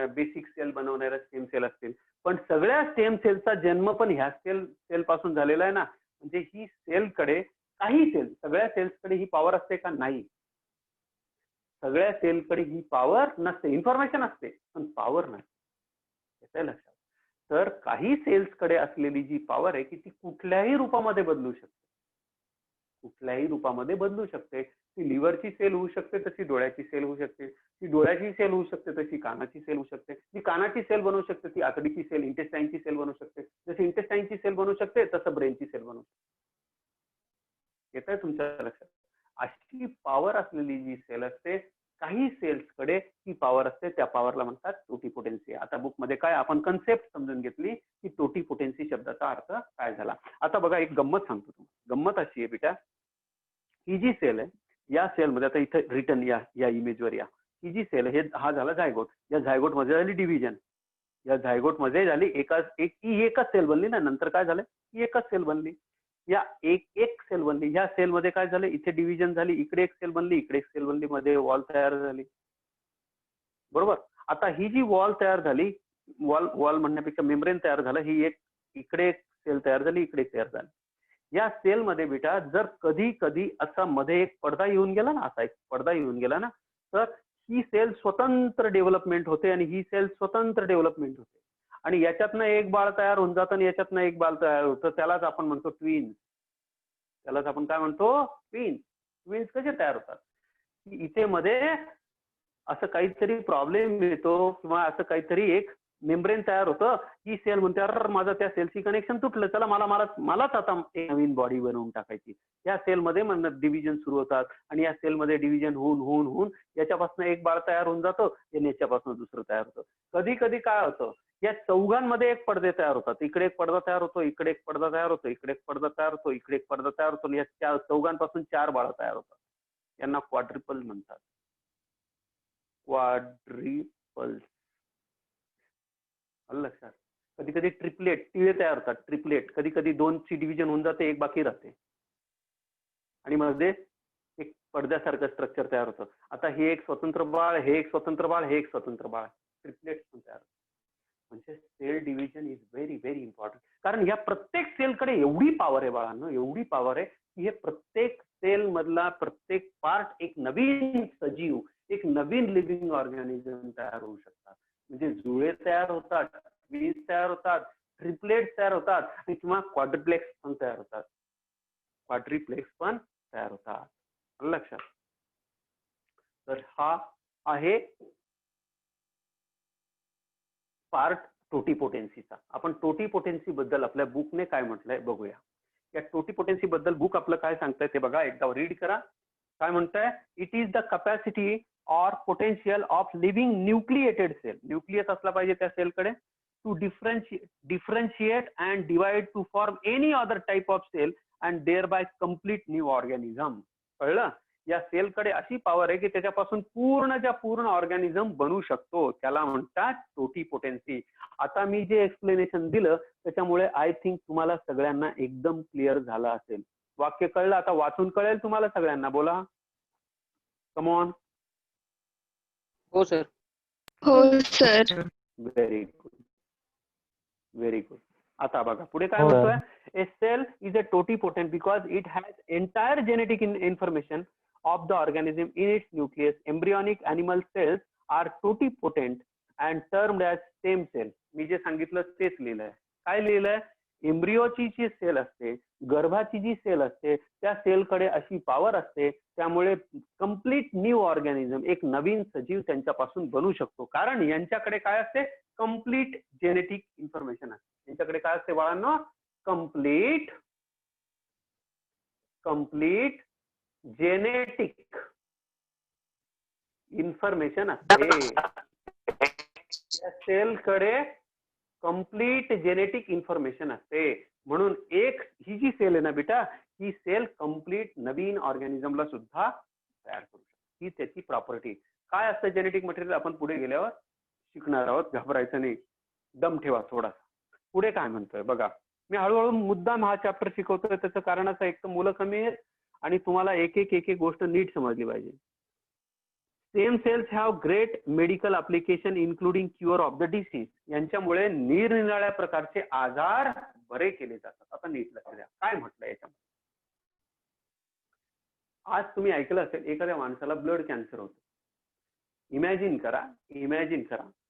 बेसिक सेल बनवणाऱ्या स्टेम सेल असतील. पण सगळ्या स्टेम सेलचा जन्म पण ह्या सेल पासून झालेला आहे ना. म्हणजे ही सेलकडे, काही सेल, सगळ्या सेल्सकडे ही पॉवर असते का? नाही. सगळ्या सेलकडे ही पॉवर नसते. इन्फॉर्मेशन असते पण पॉवर नसते. येतंय लक्षात? तर काही सेल्सकडे असलेली जी पॉवर आहे की ती कुठल्याही रूपामध्ये बदलू शकते. कुठल्याही रूपामध्ये बदलू शकते. ती लिव्हरची सेल होऊ शकते, तशी डोळ्याची सेल होऊ शकते. ती डोळ्याची सेल होऊ शकते, तशी कानाची सेल होऊ शकते. ती कानाची सेल बनवू शकते, ती आतडीची सेल, इंटेस्टाईनची सेल बनवू शकते. जशी इंटेस्टाईनची सेल बनवू शकते तसं ब्रेनची सेल बनवू शकते. येतंय तुमच्या लक्षात? अशी पॉवर असलेली जी सेल असते, काही सेल्सकडे ही पॉवर असते, त्या पॉवरला म्हणतात टोटीपोटेन्सी. आता बुक मध्ये काय आपण कन्सेप्ट समजून घेतली की टोटीपोटेन्सी शब्दाचा अर्थ काय झाला. आता बघा एक गंमत सांगतो तुम्हाला. गंमत अशी आहे बेटा, ही जी सेल आहे, या सेलमध्ये आता इथे रिटर्न या इमेजवर या, ही जी सेल आहे, हा झाला झायगोट. या झायगोट मध्ये झाली डिव्हिजन. या झायगोट मध्ये झाली एकच सेल बनली ना. नंतर काय झालं? ही एकच सेल बनली. या एक सेल बनली. ह्या सेलमध्ये काय झालं? इथे डिव्हिजन झाली, इकडे एक सेल बनली, इकडे एक सेल बनली, मध्ये वॉल तयार झाली. बरोबर? आता ही जी वॉल तयार झाली, वॉल म्हणण्यापेक्षा मेम्ब्रेन तयार झालं, ही एक इकडे एक सेल तयार झाली, इकडे एक तयार झाली. या सेलमध्ये बेटा जर कधी कधी असा मध्ये एक पडदा येऊन गेला ना, असा एक पडदा येऊन गेला ना, तर ही सेल स्वतंत्र डेव्हलपमेंट होते आणि ही सेल स्वतंत्र डेव्हलपमेंट होते. आणि याच्यातनं एक बाळ तयार होऊन जातं आणि याच्यातनं एक बाळ तयार होतं. त्यालाच आपण म्हणतो ट्विन्स. त्यालाच आपण काय म्हणतो? ट्विन्स. ट्विन्स कसे तयार होतात? इथे मध्ये असं काहीतरी प्रॉब्लेम येतो किंवा असं काहीतरी एक मेम्ब्रेन तयार होतं. ही सेल म्हणते अरे माझं त्या सेलची कनेक्शन तुटलं, चला मलाच आता एक नवीन बॉडी बनवून टाकायची. या सेलमध्ये मग डिव्हिजन सुरू होतात आणि या सेलमध्ये डिव्हिजन होऊन याच्यापासून एक बाळ तयार होऊन जातो आणि याच्यापासून दुसरं तयार होतं. कधी कधी काय होतं, या चौघांमध्ये एक पडदे तयार होतात. इकडे एक पडदा तयार होतो, इकडे एक पडदा तयार होतो, इकडे एक पडदा तयार होतो, इकडे एक पडदा तयार होतो. या चौघांपासून 4 बाळं तयार होतात. यांना क्वाड्रिपल म्हणतात. क्वाड्रिपल्स. लक्षात? कधी कधी ट्रिपलेट, टिळे तयार होतात. ट्रिपलेट कधी कधी 2ची डिव्हिजन होऊन जाते, एक बाकी राहते आणि मध्ये एक पडद्यासारखं स्ट्रक्चर तयार होतं. आता हे एक स्वतंत्र बाळ, हे एक स्वतंत्र बाळ, हे एक स्वतंत्र बाळ, ट्रिपलेट पण तयार होतं. म्हणजे cell division is very very important. कारण या प्रत्येक सेलकडे एवढी पॉवर आहे बाळांनो, एवढी पॉवर आहे की हे प्रत्येक सेल मधला प्रत्येक पार्ट एक नवीन सजीव, एक नवीन लिव्हिंग ऑर्गॅनिझम तयार होऊ शकतात. म्हणजे जुळे तयार होतात, ट्विन्स तयार होतात, ट्रिपलेट्स तयार होतात किंवा क्वाड्रिप्लेक्स पण तयार होतात. क्वाड्रिप्लेक्स पण तयार होतात. लक्षात? तर हा आहे पार्ट टोटीपोटेन्सीचा. आपण टोटीपोटेन्सी बद्दल आपल्या बुकने काय म्हटलंय बघूया. या टोटीपोटेन्सी बद्दल बुक आपलं काय सांगतंय ते बघा, एकदा रीड करा. काय म्हणतंय? It is the capacity or potential of living nucleated cell. Nucleus असला पाहिजे त्या सेलकडे. to differentiate and divide to form any other type of cell and thereby complete new organism. कळलं? या सेलकडे अशी पॉवर आहे की त्याच्यापासून पूर्ण ऑर्गॅनिझम बनू शकतो. त्याला म्हणतात टोटीपोटेन्सी. आता मी जे एक्सप्लेनेशन दिलं त्याच्यामुळे आय थिंक तुम्हाला सगळ्यांना एकदम क्लिअर झालं असेल. वाक्य कळलं? आता वाचून कळेल तुम्हाला सगळ्यांना. बोला, कम ऑन. हो सर. हो sir. Very good, very good. आता बघा पुढे काय हो. म्हणतोय. A cell is a totipotent because it has entire genetic information of the organism in its nucleus. Embryonic animal cells are totipotent and termed as stem cell. मी जे सांगितलं तेच लिहिलंय. काय लिहिलंय? एम्ब्रियोची जी सेल असते, गर्भाची जी सेल असते, त्या सेलकडे अशी पॉवर असते, त्यामुळे कम्प्लीट न्यू ऑर्गॅनिझम, एक नवीन सजीव त्यांच्यापासून बनू शकतो. कारण यांच्याकडे काय असते? कम्प्लीट जेनेटिक इन्फॉर्मेशन असते. यांच्याकडे काय असते बाळांनो? कम्प्लीट जेनेटिक इन्फॉर्मेशन असते. या सेलकडे कम्प्लीट जेनेटिक इन्फॉर्मेशन असते. म्हणून एक ही जी सेल आहे ना बेटा, ही सेल कम्प्लीट नवीन ऑर्गॅनिझमला सुद्धा तयार करू शकते. ही त्याची प्रॉपर्टी. काय असतं जेनेटिक मटेरियल आपण पुढे गेल्यावर शिकणार आहोत. घाबरायचं नाही, दम ठेवा थोडासा. पुढे काय म्हणतोय बघा. मी हळूहळू मुद्दाम हा चॅप्टर शिकवतोय. त्याचं कारण असं, एक तर मुलं कमी आहेत आणि तुम्हाला एक एक गोष्ट नीट समजली पाहिजे. Same cells have great medical application including cure of the disease. यांच्यामुळे निरनिराळ्या प्रकारचे आजार बरे केले जातात. आता नीट लक्ष द्या काय म्हटलं याच्यामध्ये. आज तुम्ही ऐकलं असेल एखाद्या माणसाला ब्लड कॅन्सर होतो. इमॅजिन करा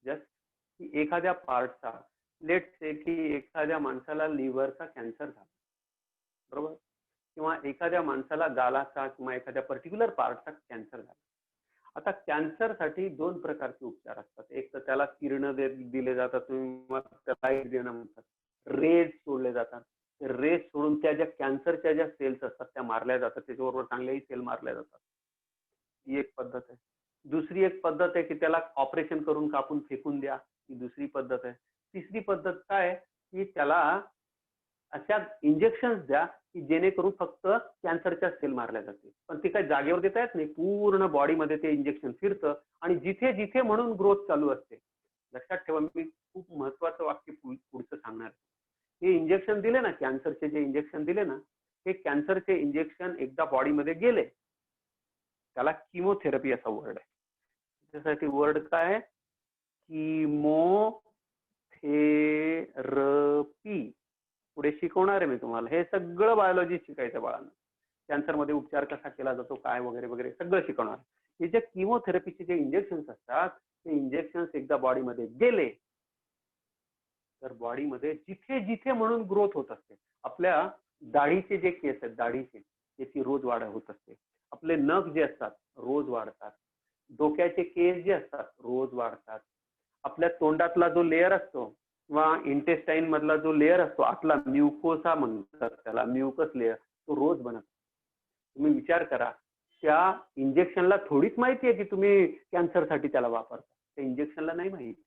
जस्ट की एखाद्या पार्टचा, लेट से की एखाद्या माणसाला लिव्हरचा कॅन्सर झाला, बरोबर, किंवा एखाद्या माणसाला गालाचा किंवा एखाद्या पर्टिक्युलर पार्टचा कॅन्सर झाला. आता कॅन्सरसाठी दोन प्रकारचे उपचार असतात. एक तर त्याला किरण दिले जातात, किंवा लाईट देणं म्हणतात, रेज सोडले जातात. रेज सोडून त्या ज्या कॅन्सरच्या ज्या सेल्स असतात त्या मारल्या जातात, त्याच्याबरोबर चांगल्याही सेल मारल्या जातात. ही एक पद्धत आहे. दुसरी एक पद्धत आहे की त्याला ऑपरेशन करून कापून फेकून द्या, ही दुसरी पद्धत आहे. तिसरी पद्धत काय की त्याला अशा इंजेक्शन्स द्या की जेणेकरून फक्त कॅन्सरच्या सेल मारल्या जातील. पण ते काही जागेवर देता येत नाही, पूर्ण बॉडीमध्ये ते इंजेक्शन फिरतं आणि जिथे जिथे म्हणून ग्रोथ चालू असते. लक्षात ठेवा, मी खूप महत्वाचं वाक्य पुढचं सांगणार. हे इंजेक्शन दिले ना, कॅन्सरचे जे इंजेक्शन दिले ना, हे कॅन्सरचे इंजेक्शन एकदा बॉडीमध्ये गेले, त्याला किमोथेरपी असा वर्ड आहे. त्यासाठी वर्ड काय? किमोथेरपी. पुढे शिकवणार आहे मी तुम्हाला. हे सगळं बायोलॉजी शिकायचं बाळांना. कॅन्सरमध्ये उपचार कसा केला जातो, काय वगैरे वगैरे सगळं शिकवणार. हे जे किमोथेरपीचे जे इंजेक्शन्स असतात, ते इंजेक्शन्स एकदा बॉडीमध्ये गेले तर बॉडीमध्ये जिथे जिथे म्हणून ग्रोथ होत असते. आपल्या दाढीचे जे केस आहेत, दाढीचे, त्याची रोज वाढ होत असते. आपले नख जे असतात रोज वाढतात. डोक्याचे केस जे असतात रोज वाढतात. आपल्या तोंडातला जो लेअर असतो किंवा इंटेस्टाईन मधला जो लेअर असतो, आतला म्युकोसा म्हणतात त्याला, म्युकस लेअर, तो रोज बनत. तुम्ही विचार करा, त्या इंजेक्शनला थोडीच माहिती आहे की तुम्ही कॅन्सरसाठी त्याला वापरता. त्या इंजेक्शनला नाही माहिती.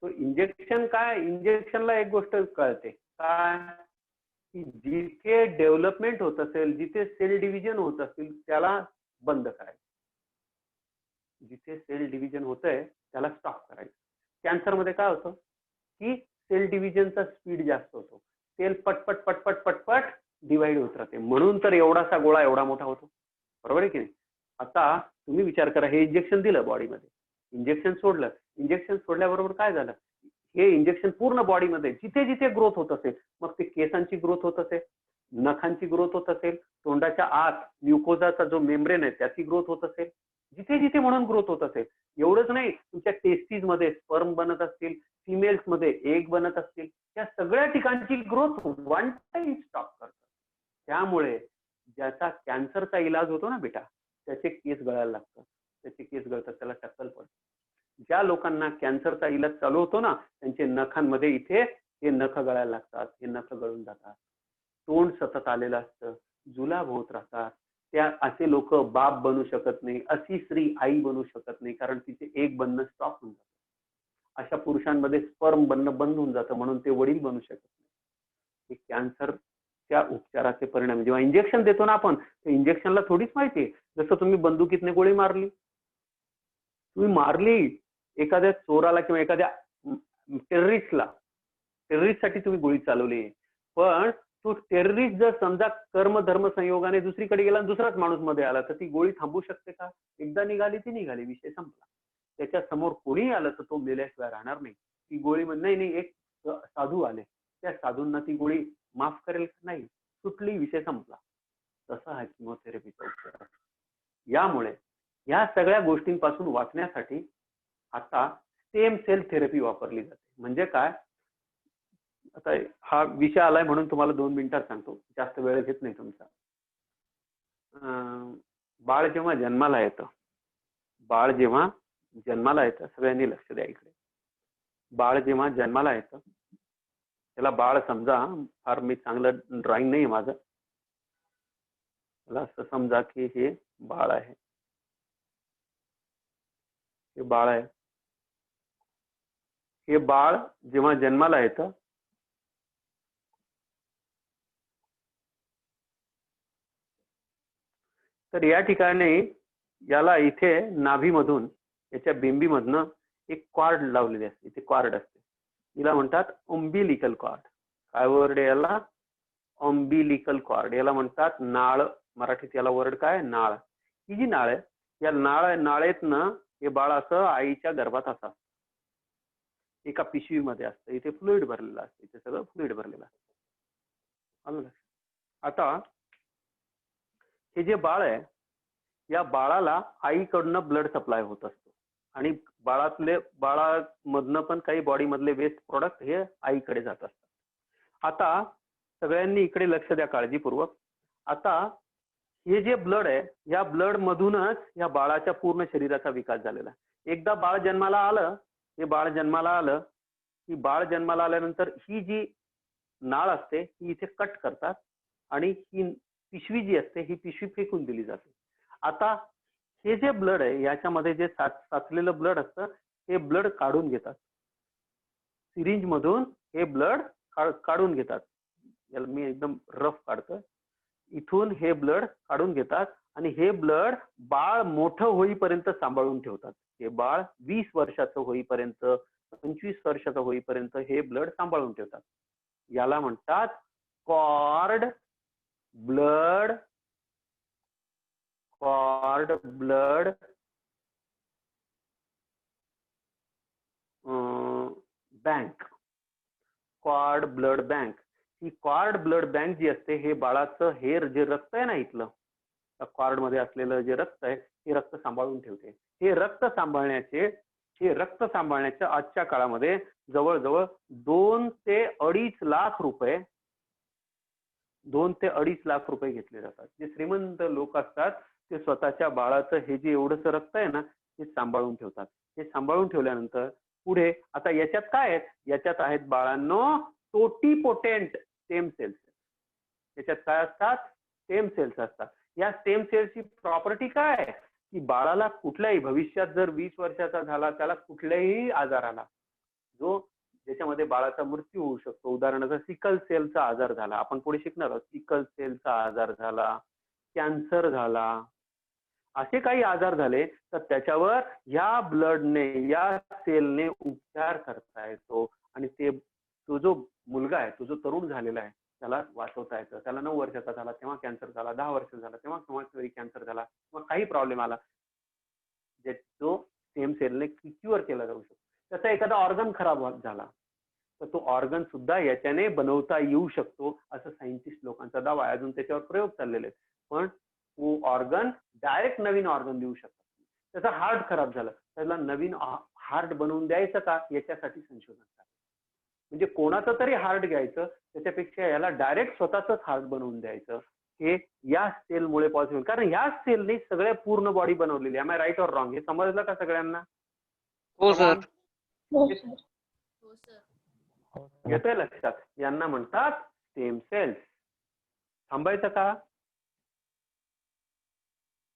तो इंजेक्शन काय, इंजेक्शनला एक गोष्ट कळते काय, की जिथे डेव्हलपमेंट होत असेल, जिथे सेल डिव्हिजन होत असतील त्याला बंद करायचं. जिथे सेल डिव्हिजन होतंय त्याला स्टॉप करायचं. कॅन्सरमध्ये काय होतं की सेल डिव्हिजनचा स्पीड जास्त होतो. सेल पटपट पटपट पटपट डिवाइड होत राहते. म्हणून तर एवढासा गोळा एवढा मोठा होतो, बरोबर आहे की नाही. आता तुम्ही विचार करा, हे इंजेक्शन दिलं बॉडीमध्ये, इंजेक्शन सोडलं, इंजेक्शन सोडल्याबरोबर काय झालं, हे इंजेक्शन पूर्ण बॉडीमध्ये जिथे जिथे ग्रोथ होत असेल, मग ते केसांची ग्रोथ होत असेल, नखांची ग्रोथ होत असेल, तोंडाच्या आत म्युकोजाचा जो मेम्ब्रेन आहे त्याची ग्रोथ होत असेल, जिथे जिथे म्हणून ग्रोथ होत असेल. एवढंच नाही, तुमच्या टेस्टीज मध्ये स्पर्म बनत असतील, फिमेल्स मध्ये एग बनत असतील, त्या सगळ्या ठिकाणची ग्रोथ वन टाइम स्टॉप करतात. त्यामुळे ज्याचा कॅन्सरचा इलाज होतो ना बेटा, त्याचे केस गळायला लागतात. त्याचे केस गळतात, त्याला टक्कल पडते. ज्या लोकांना कॅन्सरचा इलाज चालू होतो ना, त्यांचे नखांमध्ये इथे हे नख गळायला लागतात, हे नख गळून जातात. तोंड सतत आलेलं असतं, जुलाब होत राहतात. त्या असे लोक बाप बनू शकत नाही, अशी स्त्री आई बनू शकत नाही, कारण तिचे एक बनणं स्टॉप होऊन जातं. अशा पुरुषांमध्ये स्पर्म बनणं बंद होऊन जातं, म्हणून ते वडील बनू शकत नाही. हे कॅन्सरच्या उपचाराचे परिणाम. जेव्हा इंजेक्शन देतो ना आपण, त्या इंजेक्शनला थोडीच माहिती आहे. जसं तुम्ही बंदुकीतने गोळी मारली, तुम्ही मारली एखाद्या चोराला किंवा एखाद्या टेररिस्टसाठी तुम्ही गोळी चालवली, पण तो टेररिस्ट जर समजा कर्म धर्म संयोगाने दुसरीकडे गेला आणि दुसराच माणूस मध्ये आला, तर ती गोळी थांबू शकते का? एकदा निघाली ती निघाली, विषय संपला. त्याच्या समोर कोणीही आलं तर तो मेल्याशिवाय राहणार नाही. ती गोळी नाही नाही, एक साधू आले, त्या साधूंना ती गोळी माफ करेल का? नाही, सुटली, विषय संपला. तसा हा किमोथेरपीचा उपचार. यामुळे या सगळ्या गोष्टींपासून वाचण्यासाठी आता स्टेम सेल थेरपी वापरली जाते. म्हणजे काय? आता हा विषय आलाय म्हणून तुम्हाला 2 मिनिटात सांगतो, जास्त वेळ घेत नाही तुमचा. बाळ जेव्हा जन्माला येतं, सगळ्यांनी लक्ष द्या इकडे. बाळ जेव्हा जन्माला येतं, त्याला बाळ समजा, फार मी चांगलं ड्रॉइंग नाही माझं, त्याला असं समजा की हे बाळ आहे, हे बाळ आहे. हे बाळ जेव्हा जन्माला येतं, तर या ठिकाणी याला इथे नाभीमधून, याच्या बिंबीमधनं एक कॉर्ड लावलेली असते, इथे कॉर्ड असते, हिला म्हणतात उम्बिलिकल कॉर्ड. काय वर्ड आहे याला? उम्बिलिकल कॉर्ड. याला म्हणतात नाळ, मराठीत याला वर्ड काय? नाळ. ही जी नाळ आहे, या नाळेतनं हे बाळ असं आईच्या गर्भात असं एका पिशवीमध्ये असतं, इथे फ्लुइड भरलेलं असतं, इथे सगळं फ्लुइड भरलेलं असतं. आता हे जे बाळ आहे, या बाळाला आईकडनं ब्लड सप्लाय होत असतो आणि बाळामधनं पण काही बॉडी मधले वेस्ट प्रोडक्ट हे आईकडे जात असतात. आता सगळ्यांनी इकडे लक्ष द्या काळजीपूर्वक. आता हे जे ब्लड आहे, या ब्लड मधूनच या बाळाच्या पूर्ण शरीराचा विकास झालेला आहे. एकदा बाळ जन्माला आलं, की बाळ जन्माला आल्यानंतर ही जी नाळ असते ही इथे कट करतात आणि ही पिशवी जी असते ही पिशवी फेकून दिली जाते. आता हे जे ब्लड आहे, याच्यामध्ये जे साचलेलं ब्लड असतं, हे ब्लड काढून घेतात सिरिंज मधून, हे ब्लड काढून घेतात. याला मी एकदम रफ काढतोय. इथून हे ब्लड काढून घेतात आणि हे ब्लड बाळ मोठं होईपर्यंत सांभाळून ठेवतात. हे बाळ 20 वर्षाचं होईपर्यंत, 25 वर्षाचं होईपर्यंत हे ब्लड सांभाळून ठेवतात. याला म्हणतात cord blood bank. Cord blood bank. ही कॉर्ड ब्लड बँक जी असते, हे बाळाचं हे जे रक्त आहे ना, इथलं कॉर्ड मध्ये असलेलं जे रक्त आहे, हे रक्त सांभाळून ठेवते. हे रक्त सांभाळण्याच्या आजच्या काळामध्ये जवळजवळ 2 ते 2.5 लाख रुपये घेतले जातात. जे श्रीमंत लोक असतात ते स्वतःच्या बाळाचं हे जे एवढंच रक्त आहे ना, हे सांभाळून ठेवतात. हे सांभाळून ठेवल्यानंतर पुढे आता याच्यात काय आहेत? याच्यात आहेत बाळांनो टोटीपोटेंट स्टेम सेल्स. याच्यात काय असतात? स्टेम सेल्स असतात. या स्टेम सेल्सची प्रॉपर्टी काय आहे? की बाळाला कुठल्याही भविष्यात जर 20 वर्षाचा झाला, त्याला कुठल्याही आजार आला, ज्याच्यामध्ये बाळाचा मृत्यू होऊ शकतो, उदाहरणार्थ सिकल सेलचा आजार झाला, आपण पुढे शिकणार आहोत, सिकल सेलचा आजार झाला, कॅन्सर झाला, असे काही आजार झाले, तर त्याच्यावर या ब्लडने, या सेलने उपचार करता येतो आणि तो जो मुलगा आहे, तो जो तरुण झालेला आहे, त्याला वाचवता येतं. त्याला 9 वर्षाचा झाला तेव्हा कॅन्सर झाला, 10 वर्ष झाला तेव्हा कॅन्सर झाला, किंवा काही प्रॉब्लेम आला, जो स्टेम सेलने क्युअर केला जाऊ शकतो. त्याचा एखादा ऑर्गन खराब झाला, तर तो ऑर्गन सुद्धा याच्याने बनवता येऊ शकतो, असं सायंटिस्ट लोकांचा दावा आहे. अजून त्याच्यावर प्रयोग चाललेले आहेत, पण तो ऑर्गन डायरेक्ट नवीन ऑर्गन देऊ शकतो. त्याचा हार्ट खराब झाला, त्याला नवीन हार्ट बनवून द्यायचं का, याच्यासाठी संशोधन चालू. म्हणजे कोणाचं तरी हार्ट घ्यायचं, त्याच्यापेक्षा याला डायरेक्ट स्वतःच हार्ट बनवून द्यायचं. हे या सेलमुळे पॉसिबल, कारण या सेलने सगळ्या पूर्ण बॉडी बनवलेली. Am I right or wrong? हे समजलं का सगळ्यांना? हो सर. येतंय लक्षात? यांना म्हणतात स्टेम सेल्स. थांबायचं का?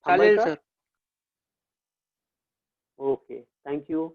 चालेल सर. Okay, thank you.